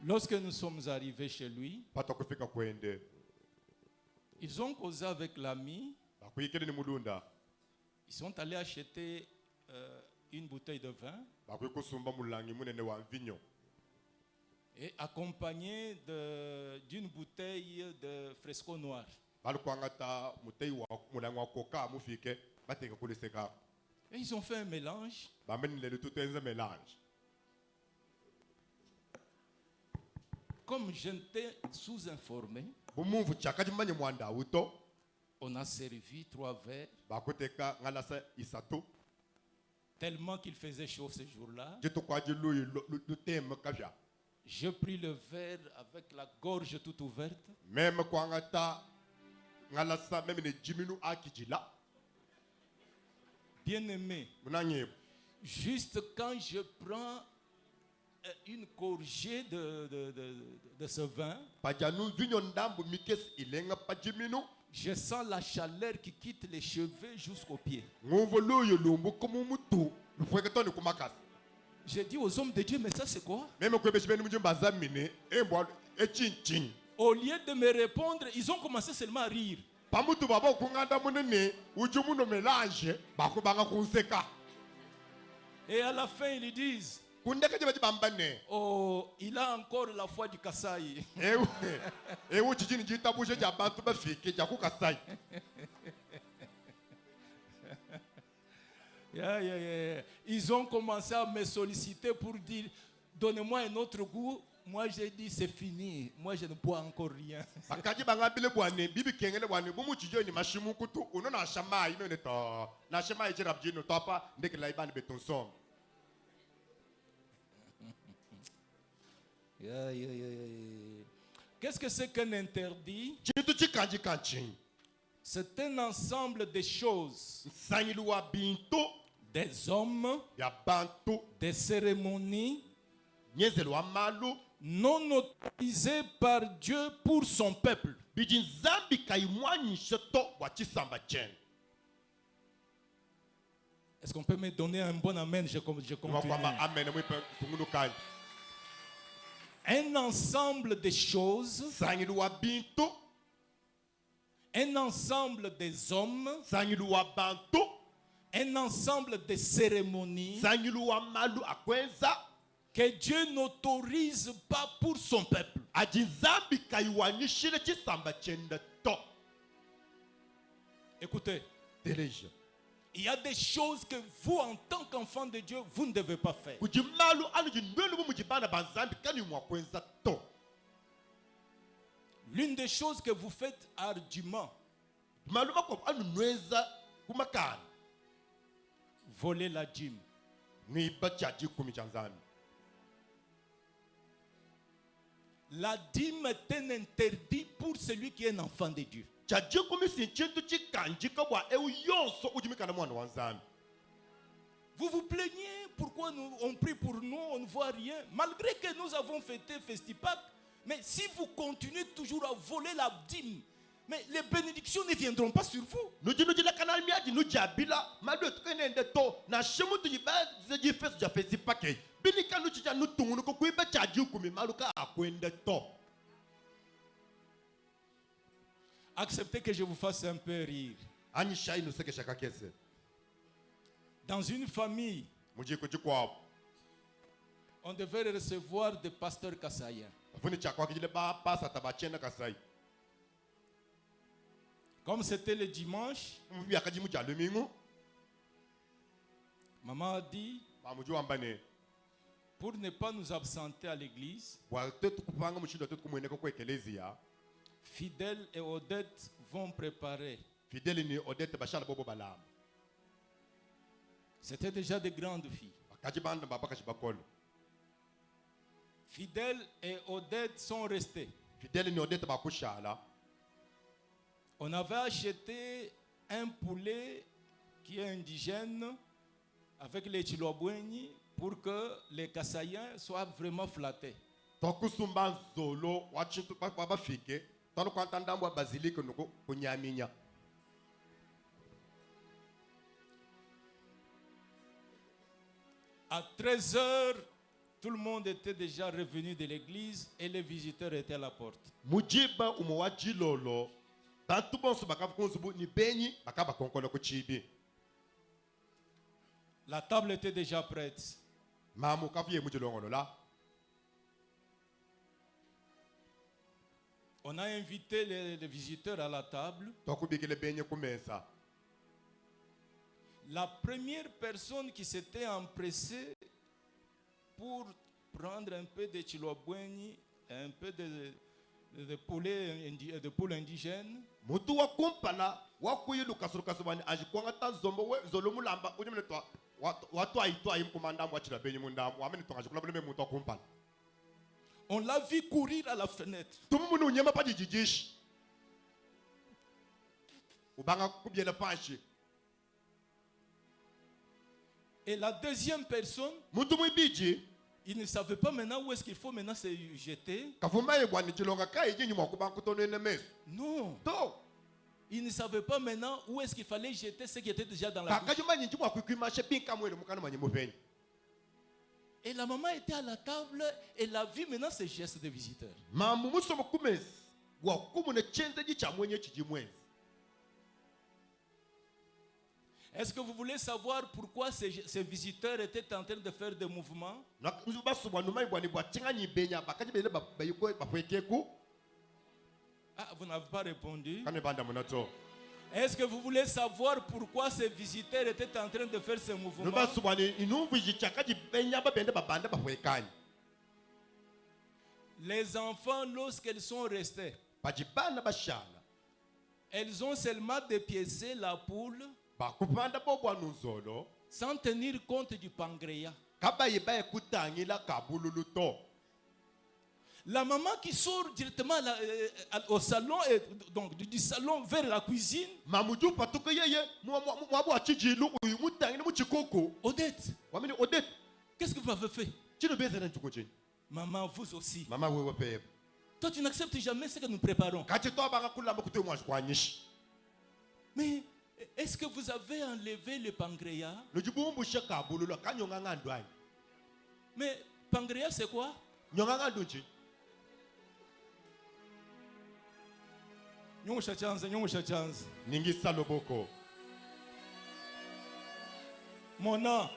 Lorsque nous sommes arrivés chez lui, Pata kufika kwende. ils ont causé avec l'ami, Bakuyikele ni mulunda. ils sont allés acheter une bouteille de vin Bakuyikusumba mulangi munene wa mvinyo. et accompagné d'une bouteille de fresco noir. Balukwangata mutei wa mulangi wa koka mufike bateka kuliseka. Et ils ont fait un mélange. Bameni lelo tutenze mélange. Comme j'étais sous-informé, Bumumvu chakaji manye mwanda uto. on a servi 3 verres, Bakuteka ngalasa isato. tellement qu'il faisait chaud ce jour-là. Jitu kwa jilu lutem kavya. J'ai pris le verre avec la gorge toute ouverte. Même kwangata ngalasa même ne jiminu akijila. Bien-aimé, Munanye juste quand je prends une gorgée de ce vin, pajanu vinyo ndambu mikes ilenga pajiminu. je sens la chaleur qui quitte les cheveux jusqu'aux pieds. Nguvu luyo lumbu kumumutu. Lufweketoni kumakas. J'ai dit aux hommes de Dieu, mais ça c'est quoi? Même kwebeshibeni mujumba zamine embwa echinchin. Au lieu de me répondre, ils ont commencé seulement à rire. Pamutu babo kunganda munene ujumuno mélange bakubanga kunseka. Et à la fin, ils disent, Kundeka je bajibambane. oh, il a encore la foi du Kasaï. Ewe chichini jitabuje ja bantu bafike ja kukasai. Ils ont commencé à me solliciter pour dire, donnez-moi un autre goût. Moi, j'ai dit, c'est fini. Moi, je ne bois encore rien. Bakadi bangabile bwane bibi kengele bwane bumu chijo ni mashimu kutu uno na shama ino ne to na shama ijira bji no topa ndeke la ibani beton som. Qu'est-ce que c'est qu'un interdit? Chitu chikanji kanchin. C'est un ensemble de choses, Sanyiluwa binto des hommes, ya bantu des cérémonies nyezelwa malu non autorisées par Dieu pour son peuple. bijin zambi kaimwani sheto wa chisamba chen. Est-ce qu'on peut me donner un bon amen? Je continue. Amen mwipe tungunu kanyi. Un ensemble de choses, Sanyiluwa binto un ensemble des hommes, sanyiluwa bantu un ensemble de cérémonies sanyiluwa malu akwenza que Dieu n'autorise pas pour son peuple. ajinzambi kaiwanishire chisamba chenda to. Écoutez, Teleja. il y a des choses que vous, en tant qu'enfant de Dieu, vous ne devez pas faire. Kujimalu anu jinwelu bu mujibana banzambi kani mwakwenza to. L'une des choses que vous faites ardument, Malu mako anu nweza kumakani. voler la dîme. Ni bachaji kumichanzami. La dîme est un interdit pour celui qui est un enfant de Dieu. Chaji kumisi chintu chikanji kabwa eu yonso ujimikana mwana wanzami. Vous vous plaignez pourquoi on prie pour nous, on ne voit rien. Malgré que nous avons fêté Festipak, mais si vous continuez toujours à voler la dîme, mais les bénédictions ne viendront pas sur vous. Nujinujila kanal miaji nujabila malu tukenende to na shemu tujiba zeji fesu ja fesi pake. Binika nuchija nutungu nuko kuiba chaji kumi malu ka akwende to. Acceptez que je vous fasse un peu rire. Ani shai nuseke shaka kese. Dans une famille, Mujiko jikwa. on devait recevoir des pasteurs kassaïens. Funi chakwa kijile ba pasa tabachena kasai. Comme c'était le dimanche, Mbi akajimu cha lemingu. maman a dit, Mamuju ambane. pour ne pas nous absenter à l'église, Waltetu kupanga mushindo tetu kumweneko kwa ekelezia. Fidèle et Odette vont préparer. Fideli ni Odette bashala bobo balam. C'était déjà de grandes filles. Bakajibanda babaka shibakolo. Fidèle et Odette sont restés. Fideli ni Odette bakushala. On avait acheté un poulet qui est indigène avec les Chilobweni pour que les Kassaïens soient vraiment flattés. Tokusumba zolo wachintu baba fike. Tano kwantandambo basilique nuko kunyaminya. À 13 heures, tout le monde était déjà revenu de l'église et les visiteurs étaient à la porte. Mujiba umowaji lolo. Tantu bonso bakafukunzubu ni benyi bakaba konkola kuchibi. La table était déjà prête. Mamu kafuye mujilongono la. On a invité les visiteurs à la table. Tokubikile benye kumesa. La première personne qui s'était empressée pour prendre un peu de chilobweni, un peu de poulet indigène, Mutu wa kumpala wakuyilu kasurukasubani ajikwanga tanzombo we zolomulamba unyemele twa watu aitwa imkumandamu wachila benye mundamu wameni tonga jikula bule mutu wa kumpala. on l'a vu courir à la fenêtre. Tumumunu unyema pa jijijishi. Ubanga kubiela panshi. Et la deuxième personne, Mutu mwibiji il ne savait pas maintenant où est-ce qu'il faut maintenant se jeter. kafumba yebwani chilonga kai jinyi mwakubangu tono ene mesu. Non, To il ne savait pas maintenant où est-ce qu'il fallait jeter ce qui était déjà dans la bouche. kakajuma nyinji mwakwikimashe pinka mwele mukana manye mupenyi. Et la maman était à la table, elle a vu maintenant ces gestes de visiteurs. Mamu musomo kumesi wakumune chenze jicha mwenye chijimwezi. Est-ce que vous voulez savoir pourquoi ces visiteurs étaient en train de faire des mouvements? Ah, vous n'avez pas répondu. Est-ce que vous voulez savoir pourquoi ces visiteurs étaient en train de faire ce mouvement? Les enfants, lorsqu'elles sont restées, elles ont seulement dépiécé la poule sans tenir compte du pancréas. La maman qui sort directement au salon, et donc du salon vers la cuisine. Odette, qu'est-ce que vous avez fait? Maman, vous aussi. Toi, tu n'acceptes jamais ce que nous préparons. Mais est-ce que vous avez enlevé le pancréas? Mais pancréas, c'est quoi? Mona.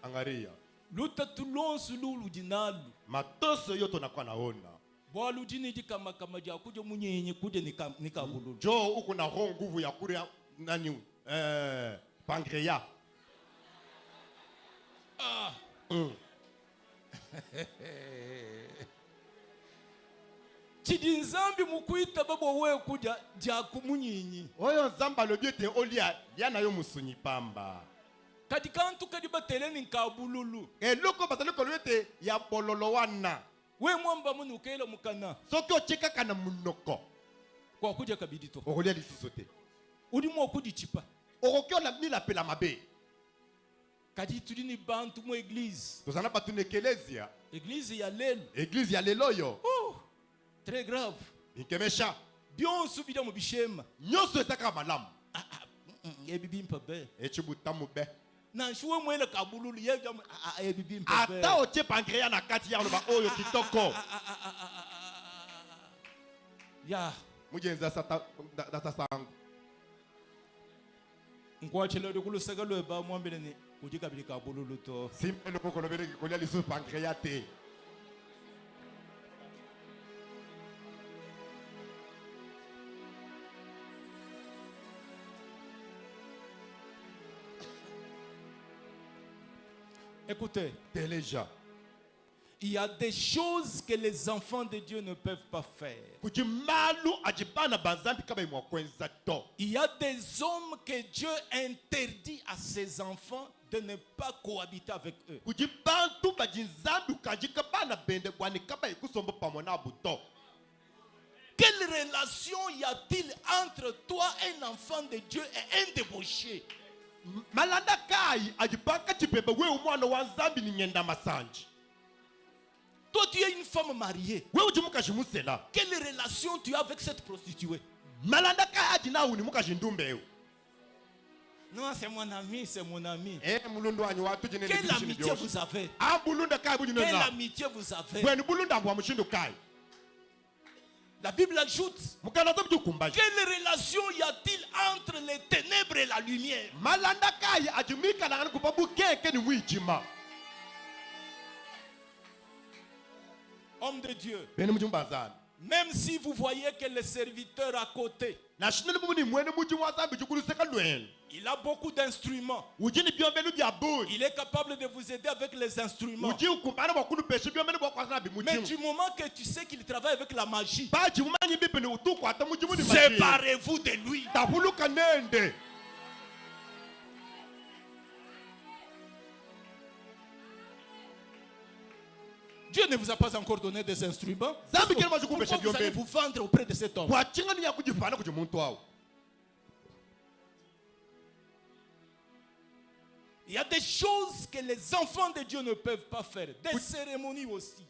Angaria. Lutatulon sululu dinalu. Matoso yoto nakuwa naona. Bwalu dini kama kama kuja munyenye kuja nikabululu. Jo uko na roho nguvu ya kuria nani pancreas. Ah. Chidinzambi mukuita babo wewe kuja ja kumunyinyi. Oyo nzamba lobiete olia yana yo musunyi pamba. Kadikantu kadiba teleni nkabululu. Eloko batale kolwete ya bololo wana. We mwamba munu ukela mukana. Soki ocheka kana munoko. Kwa kuja kabidito. Okolia lisisote. Udi mwa kudi chipa. Okokyo la mila pela mabe. Kadi tudini bantu mu église. Tozana batu nekelezia. Église ya lelo. Église ya leloyo. Très grave. Inkemesha. Bion subida mu bishema. Nyoso etaka malamu. Ebibi mpabe. Echibutamu be. Na shuwe mwele kabululu yebya ebibi mpabe. Ata oche pancreas na kati ya loba oyo kitoko. Ya. Mujenza sata data sangu. Nkwachelo dikuluseka lweba mwambele ni kujikabili kabululu to. Simple loko kolobere kolia lisu pancreas te. Écoutez, Téléja. il y a des choses que les enfants de Dieu ne peuvent pas faire. Il y a des hommes que Dieu interdit à ses enfants de ne pas cohabiter avec eux. Quelle relation y a-t-il entre toi, un enfant de Dieu, et un débauché? Malanda kai ajipaka chipebe we umwana wa Nzambi ni nyenda masanji. Toi tu es une femme mariée. We ujimuka shimusela. Quelle relation tu as avec cette prostituée? Malanda kai ajina uni muka shindumbe. Non, c'est mon ami, c'est mon ami. Mulundu wanyu watu jine. Quelle amitié vous avez? Quelle amitié vous avez? When bulunda wa mushindu kai. La Bible ajoute, quelle relation y a-t-il entre les ténèbres et la lumière? Homme de Dieu, même si vous voyez que le serviteur à côté, il a beaucoup d'instruments, il est capable de vous aider avec les instruments. Mais du moment que tu sais qu'il travaille avec la magie, séparez-vous de lui. Dieu ne vous a pas encore donné des instruments. Pourquoi vous allez vous vendre auprès de cet homme? Il y a des choses que les enfants de Dieu ne peuvent pas faire. Des cérémonies aussi.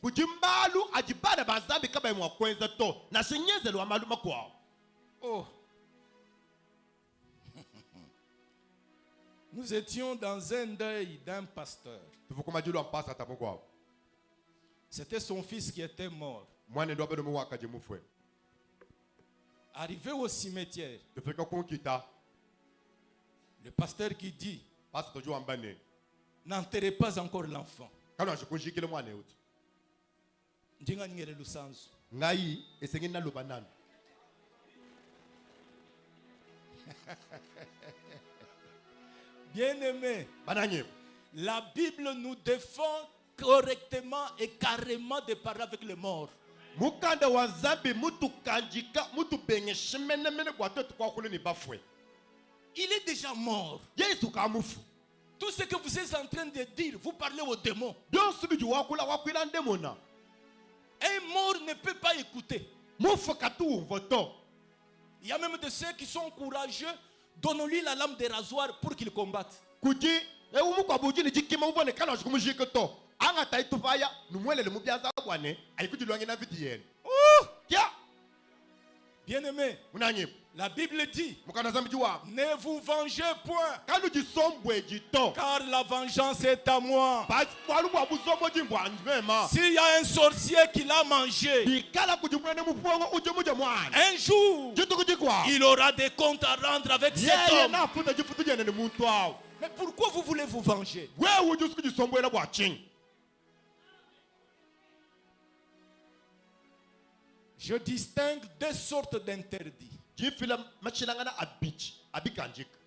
Oh. Nous étions dans un deuil d'un pasteur. C'était son fils qui était mort. Arrivé au cimetière, le pasteur qui dit, n'enterrez pas encore l'enfant. Bien-aimés, bananyeba la Bible nous défend correctement et carrément de parler avec les morts. mukanda wa nzambe mutukanjika mutubengeshe menemene bwato tukwakule ni bafwe Il est déjà mort. yesu kamufu Tout ce que vous êtes en train de dire, vous parlez aux démons. byonse biji wakula wakwila ndemona Un mort ne peut pas écouter. mufu katuwumva to Il y a même de ceux qui sont courageux. Donnons-lui la lame de rasoir pour qu'il combatte. kuji ewumu kwa bujini jikima ubone kana shikumujike to anga taituvaya numwelele mubyaza bwane ayikujilwange na viti yenu kya Bien-aimés, munanyeba la Bible dit, mukana zambi jiwa ne vous vengez point, kanu jisombwe jito car la vengeance est à moi. balu bwa buzombo jimbwa njema S'il y a un sorcier qui l'a mangé, bikala kujimwene mupongo uje muje mwana un jour, jitu kujikwa il aura des comptes à rendre avec cet yeye homme. nafuta jifutu jene ni muntu awo Mais pourquoi vous voulez vous venger? wewe uje usikujisombwela bwa chini Je distingue deux sortes d'interdits. jifila machilangana abichi abikanjika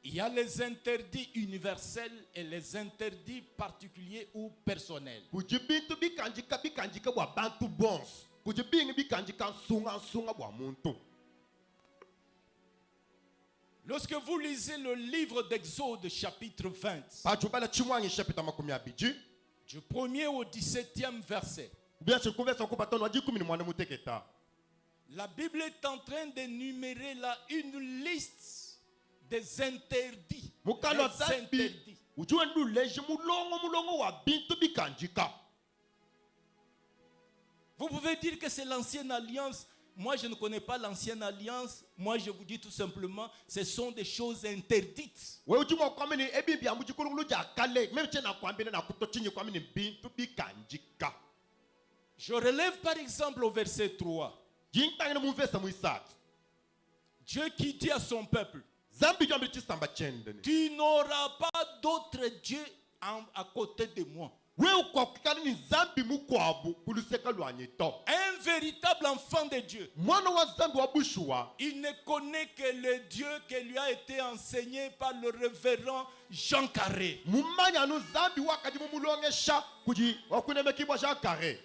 Il y a les interdits universels et les interdits particuliers ou personnels. kujibintu bikanjika bwa bantu bonse kujibingi bikanjika nsunga bwa muntu Lorsque vous lisez le livre d'Exode chapitre 20, pachubala chimwangi chapita makumi abiji du 1er au 17e verset, bien chikuvesa kupatono ajikumi ni mwana muteketa la Bible est en train d'énumérer là une liste des interdits. mukalo Des zambi interdits. ujue nduleje mulongo wa bintu bikanjika Vous pouvez dire que c'est l'ancienne alliance. Moi, je ne connais pas l'ancienne alliance. Moi, je vous dis tout simplement, ce sont des choses interdites. we ujuma kwamini ebibi amujikulungulu ja kale meme chena kwambine na kutochinyi kwamini bintu bikanjika Je relève par exemple au verset 3. jintangene mumvesa muisati Dieu qui dit à son peuple, zambi jambili chisamba chendene tu n'auras pas d'autre Dieu à côté de moi. we ukwakukana ni zambi mukwabu kuluseka lwanyi to Un véritable enfant de Dieu, mwana wa zambi wa bushuwa il ne connaît que le Dieu qui lui a été enseigné par le révérend Jean Carré. mumanya nu zambi wakati mumulongesha kuji wakunemekibwa ja kare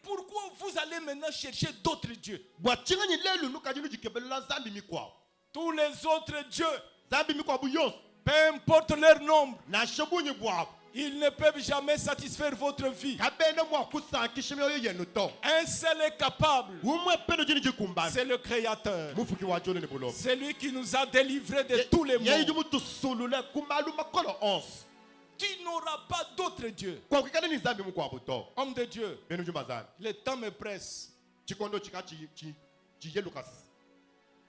Pourquoi vous allez maintenant chercher d'autres dieux? bwachinganyi lelu nukaji nujikebelela zambi mikwabu Tous les autres dieux, zambi mikwabu yonse peu importe leur nombre, na shebunyi bwabu ils ne peuvent jamais satisfaire votre vie. kabene mwakusankisha myoyo yenu to Un seul est capable, umwe peno jini jikumbani c'est le Créateur. mufuki wa jone ni bulomo C'est lui qui nous a délivrés de tous les yeyi maux. jumutusulule kumalu makolo onse Tu n'auras pas d'autre Dieu. kwakukana ni zambi mukwabu to Homme de Dieu, benu jumbazani le temps me presse. chikondo chika chiyelukasi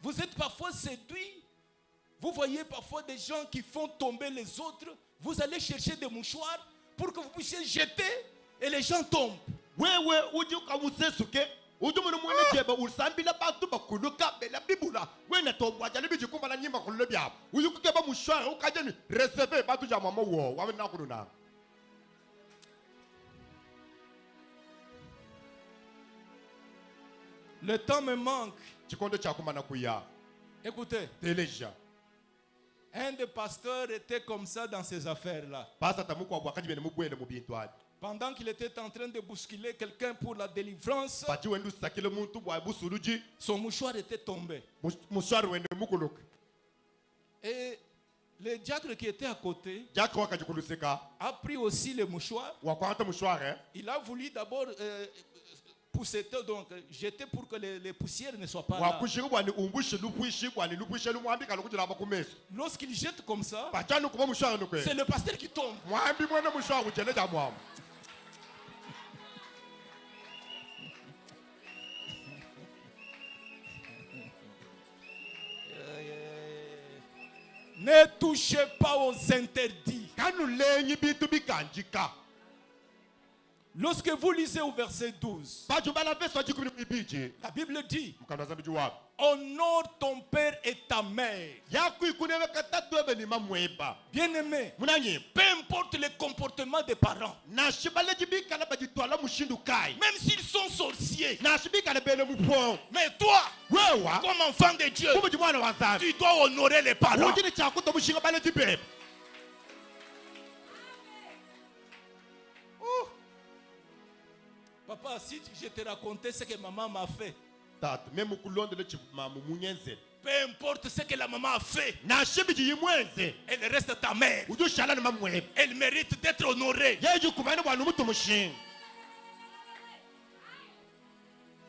Vous êtes parfois séduits. Vous voyez parfois des gens qui font tomber les autres. Vous allez chercher des mouchoirs pour que vous puissiez jeter et les gens tombent. wewe uji ukamusesuke uji munu mwene jebe usambila bantu bakuluka bela bibula wena tobwaja libiji kumbala nyimba kulule byabo uji kukeba mushwara ukajeni receve bantu ja mama wo wamena kununa Le temps me manque. chikondo cha kumana kuya Écoutez, teleja un des pasteurs était comme ça dans ces affaires-là. pasa tamukwa bwakaji bene mubwele mu bintu adi Pendant qu'il était en train de bousculer quelqu'un pour la délivrance, paji wendu sakile muntu bwa busuluji son mouchoir était tombé. mushwara wende mukuluka Et le diacre qui était à côté jako wakaji kulusika a pris aussi le mouchoir. wakwata mushwara Il a voulu d'abord pousser, donc jeter pour que les poussières ne soient pas là. wakushika bwani umbushi lupwishi bwani lupwishi lumwambika lukujila bakumeso Lorsqu'il jette comme ça, pachanu kuba mushwara nukwe c'est le pasteur qui tombe. mwambi mwene mushwara ujele ja mwamu Ne touchez pas aux interdits. kanu lenyi bintu bikanjika Lorsque vous lisez au verset 12, baju bala veso ajikumi ibiji la Bible dit, mukanda zambi juwabi honore ton père et ta mère. yaku ikunebe katatu ebe ni mamweba Bien-aimé, munanyima peu importe le comportement des parents, nashibaleji bikala bajitwala mushindu kai même s'ils sont sorciers, nashibikala bene mupon mais toi, wewa comme enfant de Dieu, umuji mwana wa nzambe tu dois honorer les parents. ujini chakuta mushinga bale dibebe. Papa, si je te racontais ce que maman m'a fait, Tata même kulonde le chimamu munyenze peu importe ce que la maman a fait, na shibiji yimwenze elle reste ta mère. uju shala na mamwe Elle mérite d'être honorée. yeju kubana bwana mutu mushinga.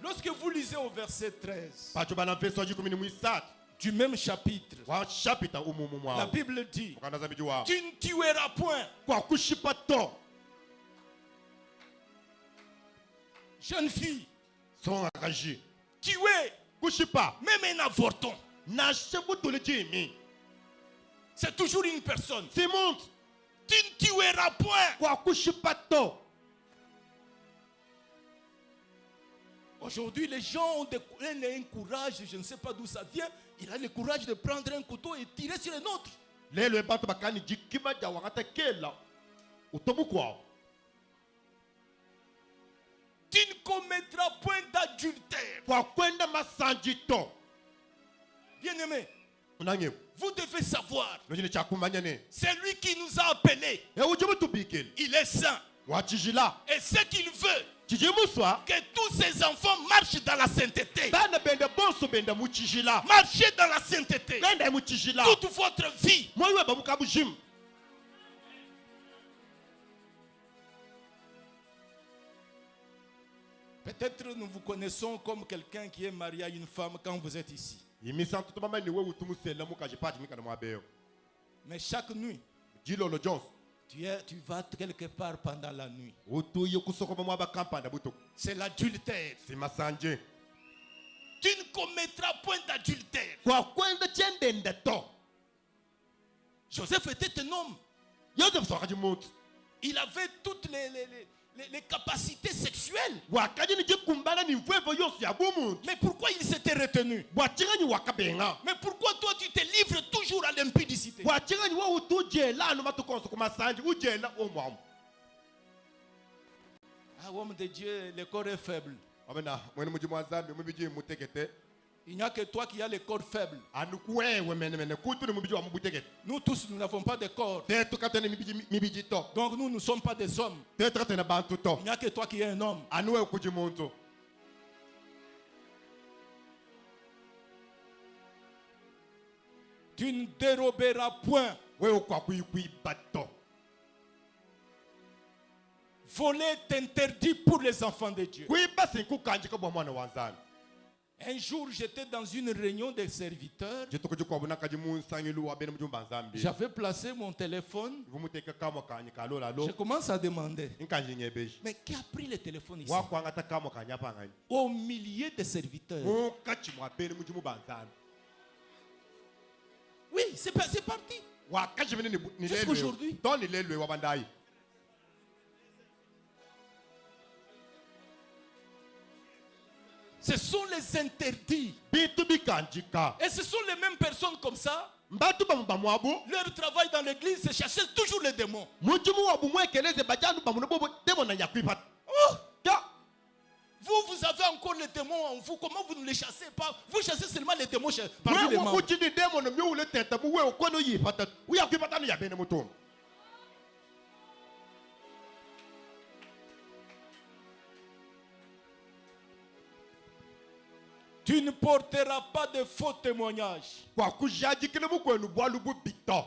Lorsque vous lisez au verset 13 pacho bana verse wa 13 du même chapitre, wa chapita umumu la mwa Bible dit, ukanda zamiji wa tu ne tueras point. kwa kushipa to Jeune fille, songa kaji tuer kushipa même un avorton, na shebutu le jimi c'est toujours une personne. simont Tu ne tueras point. kwa kushipa to. Aujourd'hui, les gens ont un courage, je ne sais pas d'où ça vient. Il a le courage de prendre un couteau et tirer sur un autre. lelo ebantu bakani jikima ja wangata kela utomu kwao. Tu ne commettras point d'adultère. Kwa kwenda masanjito Bien-aimé, unanye vous devez savoir, nojini chakumanya ne c'est lui qui nous a appelés. e ujibu tubikele Il est saint. wachijila Et ce qu'il veut, chijimuswa que tous ses enfants marchent dans la sainteté. bana bende bonso benda muchijila Marchez dans la sainteté. benda muchijila Toute votre vie. moyo babuka bujim. Peut-être nous vous connaissons comme quelqu'un qui est marié à une femme quand vous êtes ici. Yimisantu to mama ni we utumusela mukaje pati mikana mwabeyo Mais chaque nuit, jilolo jones tu vas quelque part pendant la nuit. utuye kusoko mwa bakampanda buto C'est l'adultère. simasanje Tu ne commettras point d'adultère. kwa kwenda chendende to. Joseph était un homme. Joseph sokaji mutu Il avait toutes les capacités sexuelles. wakaji ni jikumbana ni mvevo yose ya bumuntu Mais pourquoi il s'était retenu? bwachinganyi wakabenga Mais pourquoi toi tu te livres toujours à l'impudicité? bwachinganyi wo utujela anu matukonso kumasanje ujela omwamu. Ah, homme de Dieu, le corps est faible. amena mwene muji mwazambi mubiji mutekete Il n'y a que toi qui as le corps faible. anukuwewe mene kutu ni mubiji wa mubutekete Nous tous, nous n'avons pas de corps. tetu katene mibiji to Donc nous ne sommes pas des hommes. tetu katene bantu to Il n'y a que toi qui es un homme. anuwe kuji muntu. Tu ne déroberas point. wewe kwa kuikwiba to. Voler est interdit pour les enfants de Dieu. kwiba sinkukanjika bwa mwana wa nzambi. Un jour, j'étais dans une réunion des serviteurs. jitukuji kwabuna kaji munsangilu wa bene mujumba nzambi J'avais placé mon téléphone. vumuteka kamo kanyi kalola Je lo commence à demander, inkanji nyebeji mais qui a pris le téléphone ici? wakwangata kamo kanyapa ngani Au milieu des serviteurs. mukachi mwa bene mujumu banzambi Oui, c'est parti. wakaji bene ni Jusqu'aujourd'hui. lelwe to ni lelwe wabandai. Ce sont les interdits. bitu bikanjika Et ce sont les mêmes personnes comme ça. mbatu bamu bamwabu Leur travail dans l'église, c'est chasser toujours les démons. mujumu wa bumwekeleze bajandu bamuno bobo demo na nyakwipata. Oh! Ya Vous avez encore les démons en vous. Comment vous ne les chassez pas? Vous chassez seulement les démons parmi les wewe membres. muchini demo no myule teta mu wewe kono yipata uyakwipata no ya bene mutumba. Tu ne porteras pas de faux témoignages. kwa kujajikile mukwenu bwalu bubito.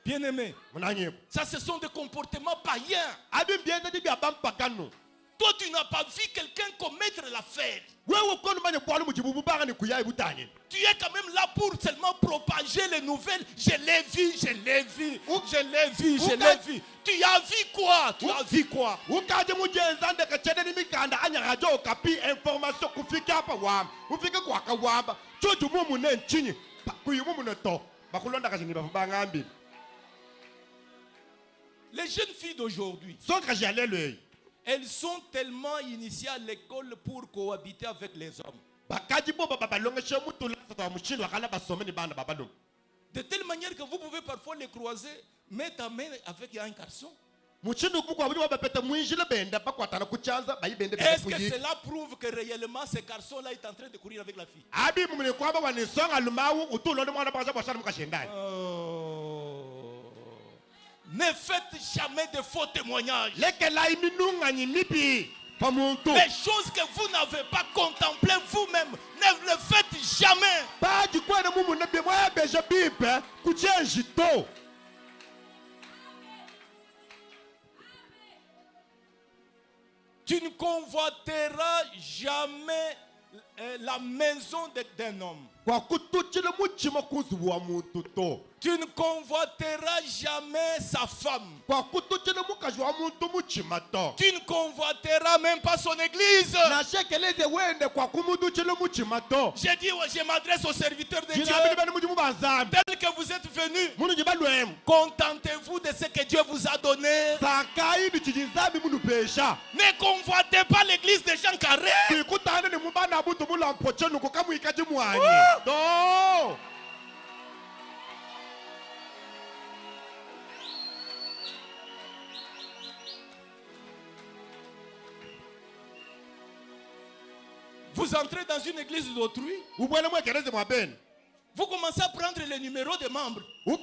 Bien-aimé, Munanye ça ce sont des comportements païens. abi bienda di bia bampakano. Toi, tu n'as pas vu quelqu'un commettre l'affaire. wewe kono manye bwalu mujibu bubanga ni kuyayi butanye. Tu es quand même là pour seulement propager les nouvelles. Je l'ai vu, je l'ai vu, je l'ai vu, je l'ai vu. Tu as vu quoi? Tu as vu quoi? ukaje mujenza ndeka chede ni mikanda anyagajo kapi information kufika hapa wamba ufike kwa kawamba choju mumu ne nchinyi kuyu mumu ne to bakulonda kaje ni bafubanga ambi. Les jeunes filles d'aujourd'hui, so kaje alelwe elles sont tellement initiées à l'école pour cohabiter avec les hommes. bakaji bo baba balongeshe mutu la sa mushindi wakala basome ni bana babalo. De telle manière que vous pouvez parfois les croiser, mettre ta main avec un garçon. Est-ce que cela prouve que réellement ce garçon-là est en train de courir avec la fille? Oh. Ne faites jamais de faux témoignages. Les choses que vous n'avez pas contemplées vous-même, ne le faites jamais. Tu ne convoiteras jamais la maison d'un homme. Tu ne convoiteras jamais sa femme. Tu ne convoiteras même pas son église. J'ai dit, je m'adresse aux serviteurs de Dieu. Tel que vous êtes venus, contentez-vous de ce que Dieu vous a donné. Ne convoitez pas l'église des gens carrés. Vous entrez dans une église d'autrui, vous commencez à prendre les numéros des membres. Mais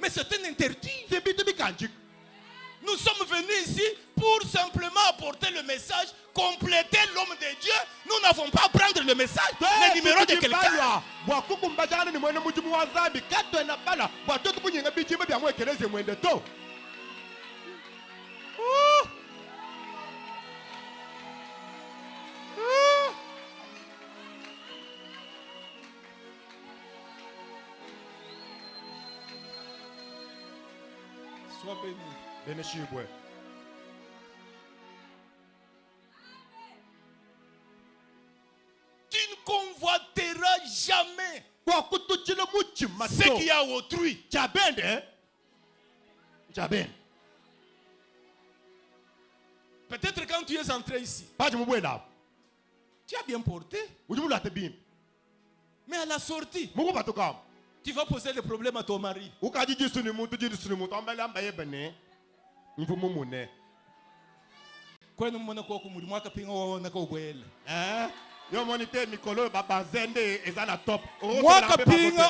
c'est un interdit. Nous sommes venus ici pour simplement apporter le message, compléter l'homme de Dieu. Nous n'avons pas à prendre le message, le numéro de quelqu'un. Sois béni. Tu ne convoiteras jamais ce qui a autrui. Peut-être quand tu es entré ici, tu as bien porté. Mais à la sortie, tu vas poser le problème à ton mari.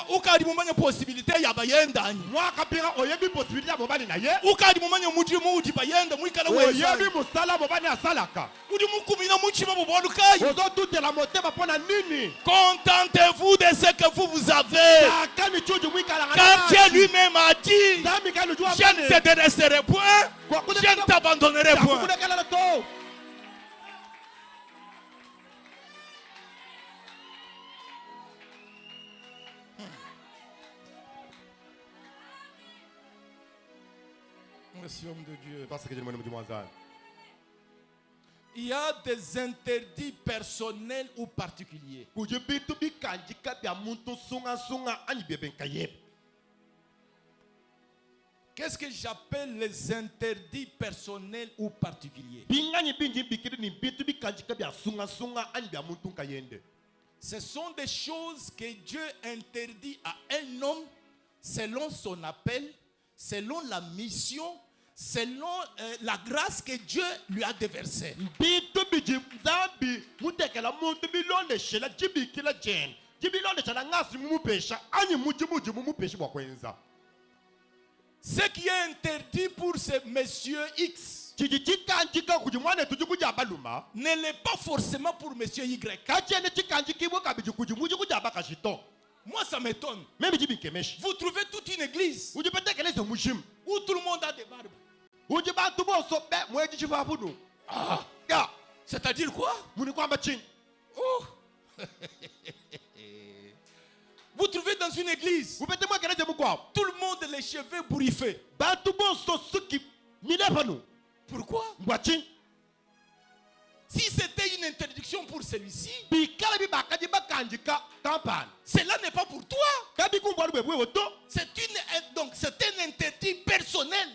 Ukadi mumanya possibilité ya bayenda anyi. Ukadi mumanya muji muji bayenda mwikala weza. Udi mukumina muchima bobolukai. Contentez-vous de ce que vous avez. Quand Dieu lui-même a dit, je ne te délaisserai point, je ne t'abandonnerai point. Merci, homme de Dieu. Il y a des interdits personnels ou particuliers. Qu'est-ce que j'appelle les interdits personnels ou particuliers? Ce sont des choses que Dieu interdit à un homme selon son appel, selon la mission, selon la grâce que Dieu lui a déversée. Ce qui est interdit pour ce monsieur X ne l'est pas forcément pour monsieur Y. Moi, ça m'étonne. Vous trouvez toute une église où tout le monde a des barbes. Ah. C'est-à-dire quoi? Oh. Vous trouvez dans une église tout le monde les cheveux bourriffés. Pourquoi? Si c'était une interdiction pour celui-ci, cela n'est pas pour toi. C'est un interdit personnel.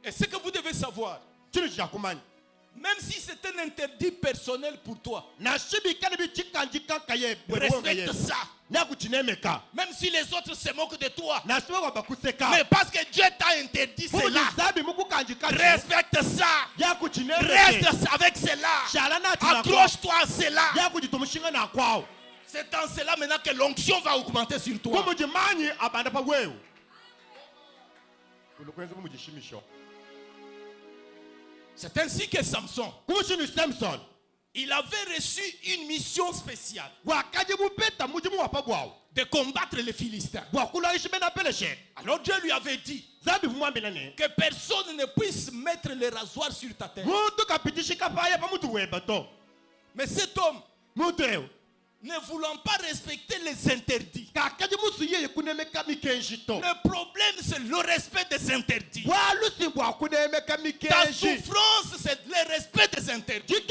Et ce que vous devez savoir, Même si c'est un interdit personnel pour toi, respecte respecte ça. Même si les autres se moquent de toi, mais parce que Dieu t'a interdit cela, respecte ça. Reste avec cela. Accroche-toi à cela. C'est en cela maintenant que l'onction va augmenter sur toi. C'est ainsi que Samson, il avait reçu une mission spéciale de combattre les Philistins. Alors Dieu lui avait dit que personne ne puisse mettre le rasoir sur ta tête. Mais cet homme, ne voulant pas respecter les interdits, le problème c'est le respect des interdits. Ta souffrance c'est le respect des interdits.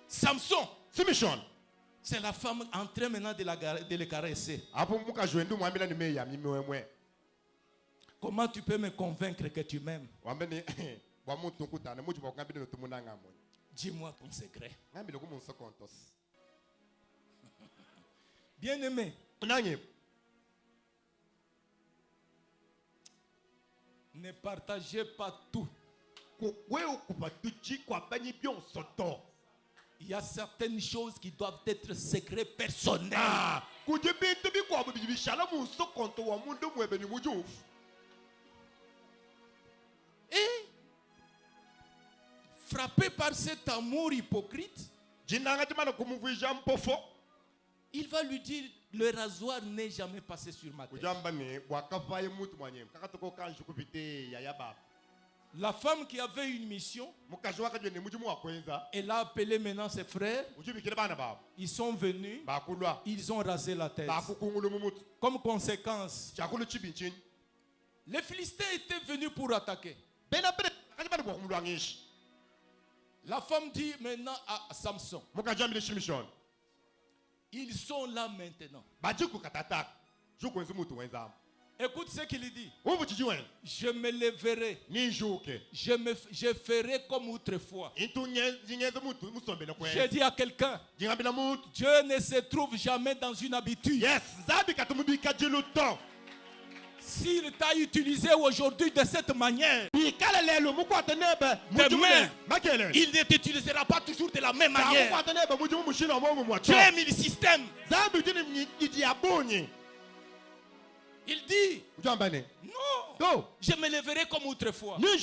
Samson, c'est la femme en train maintenant de le caresser. Comment tu peux me convaincre que tu m'aimes? Dis-moi ton secret. Bien-aimé, ne partagez pas tout. Il y a certaines choses qui doivent être secrets personnels. Et frappé par cet amour hypocrite, il va lui dire, le rasoir n'est jamais passé sur ma tête. La femme qui avait une mission, elle a appelé maintenant ses frères. Ils sont venus, ils ont rasé la tête. Comme conséquence, les Philistins étaient venus pour attaquer. La femme dit maintenant à Samson, ils sont là maintenant. Écoute ce qu'il dit. Je me lèverai. Je ferai comme autrefois. J'ai dit à quelqu'un, Dieu ne se trouve jamais dans une habitude. S'il t'a utilisé aujourd'hui de cette manière, demain, il ne t'utilisera pas toujours de la même manière. Tu aimes le système. Il dit, non, je me lèverai comme autrefois. Mais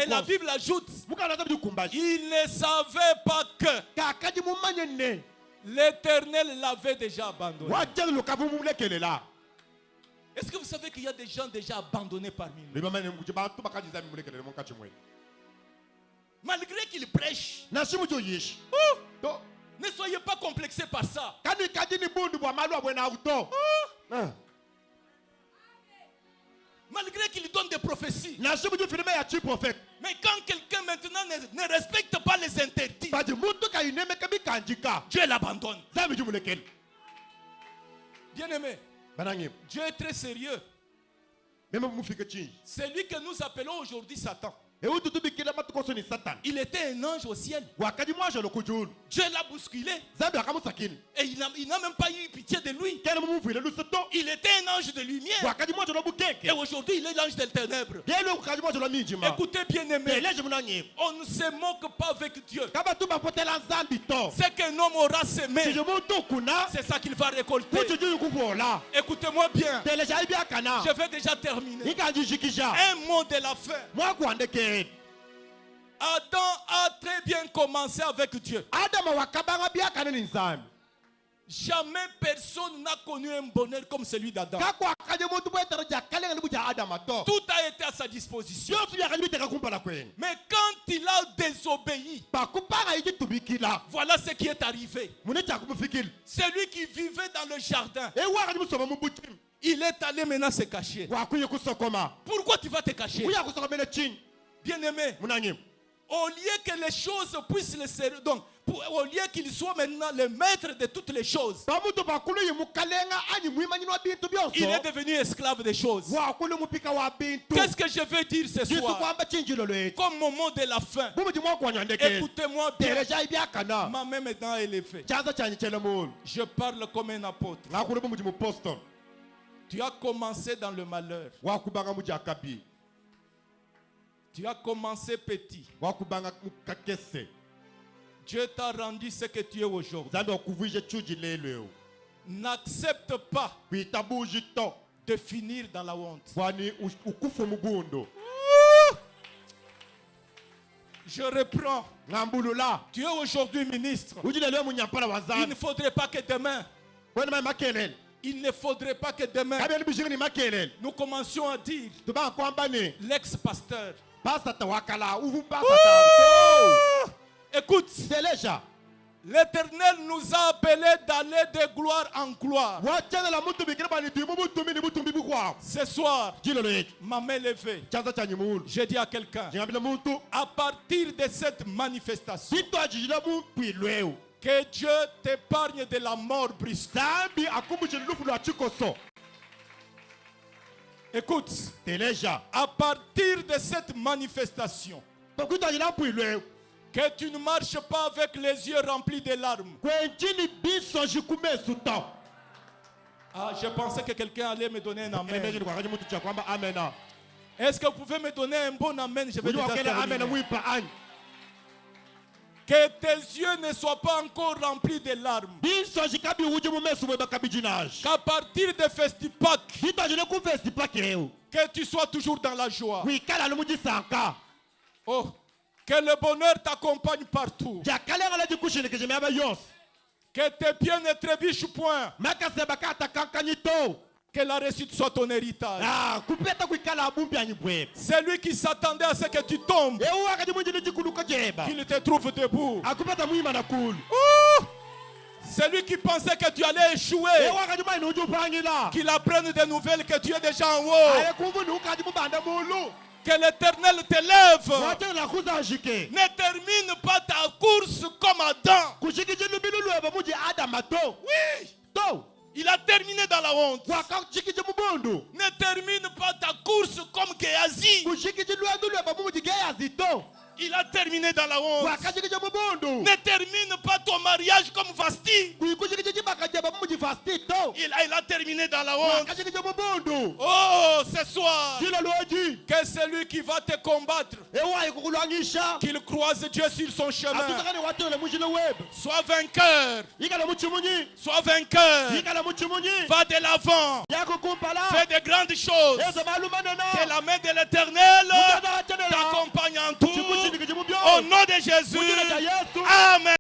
la Bible ajoute, il ne savait pas que l'Éternel l'avait déjà abandonné. Est-ce que vous savez qu'il y a des gens déjà abandonnés parmi nous? Malgré qu'ils prêchent, ne soyez pas complexés par ça. Malgré qu'il donne des prophéties. Mais quand quelqu'un maintenant ne respecte pas les interdits, Dieu l'abandonne. Bien-aimé, Dieu est très sérieux. C'est lui que nous appelons aujourd'hui Satan. Il était un ange au ciel. Dieu l'a bousculé. Et il n'a même pas eu pitié de lui. Il était un ange de lumière. Et aujourd'hui, il est l'ange des ténèbres. Écoutez, bien-aimé, on ne se moque pas avec Dieu. Ce qu'un homme aura semé, c'est ça qu'il va récolter. Écoutez-moi bien. Je vais déjà terminer. Un mot de la fin. Adam a très bien commencé avec Dieu. Jamais personne n'a connu un bonheur comme celui d'Adam. Tout a été à sa disposition. Mais quand il a désobéi, voilà ce qui est arrivé. Celui qui vivait dans le jardin, il est allé maintenant se cacher. Pourquoi tu vas te cacher? Bien-aimé, au lieu que les choses puissent au lieu qu'il soit maintenant le maître de toutes les choses, il est devenu esclave des choses. Qu'est-ce que je veux dire ce soir? Comme moment de la fin, écoutez-moi bien. Ma main maintenant est levée. Je parle comme un apôtre. Tu as commencé dans le malheur. Tu as commencé petit. Dieu t'a rendu ce que tu es aujourd'hui. N'accepte pas de finir dans la honte. Je reprends. Tu es aujourd'hui ministre. Il ne faudrait pas que demain, nous commencions à dire l'ex-pasteur. Écoute, l'Éternel nous a appelés d'aller de gloire en gloire. Ce soir, ma main levée, j'ai dit à quelqu'un, à partir de cette manifestation, que Dieu t'épargne de la mort brusque. Écoute, à partir de cette manifestation, que tu ne marches pas avec les yeux remplis de larmes. Ah, je pensais que quelqu'un allait me donner un amen. Est-ce que vous pouvez me donner un bon amen? Je vais déjà terminer. Que tes yeux ne soient pas encore remplis de larmes. Qu'à partir de Festipak, que tu sois toujours dans la joie. Oh, que le bonheur t'accompagne partout. Que tes pieds ne trébuchent point. Que la réussite soit ton héritage. C'est lui qui s'attendait à ce que tu tombes, qu'il te trouve debout. C'est lui qui pensait que tu allais échouer, qu'il apprenne des nouvelles que tu es déjà en haut. Que l'Éternel t'élève. Ne termine pas ta course comme Adam. Oui. Il a terminé dans la honte. Ne termine pas ta course comme Géasi. Il a terminé dans la honte. Ne termine pas ton mariage comme Vasti. Il a terminé dans la honte. Oh, ce soir, que celui qui va te combattre, qu'il croise Dieu sur son chemin. Sois vainqueur. Sois vainqueur. Va de l'avant. Fais de grandes choses. Que la main de l'Éternel t'accompagne en tout. Au nom de Jésus. Amen.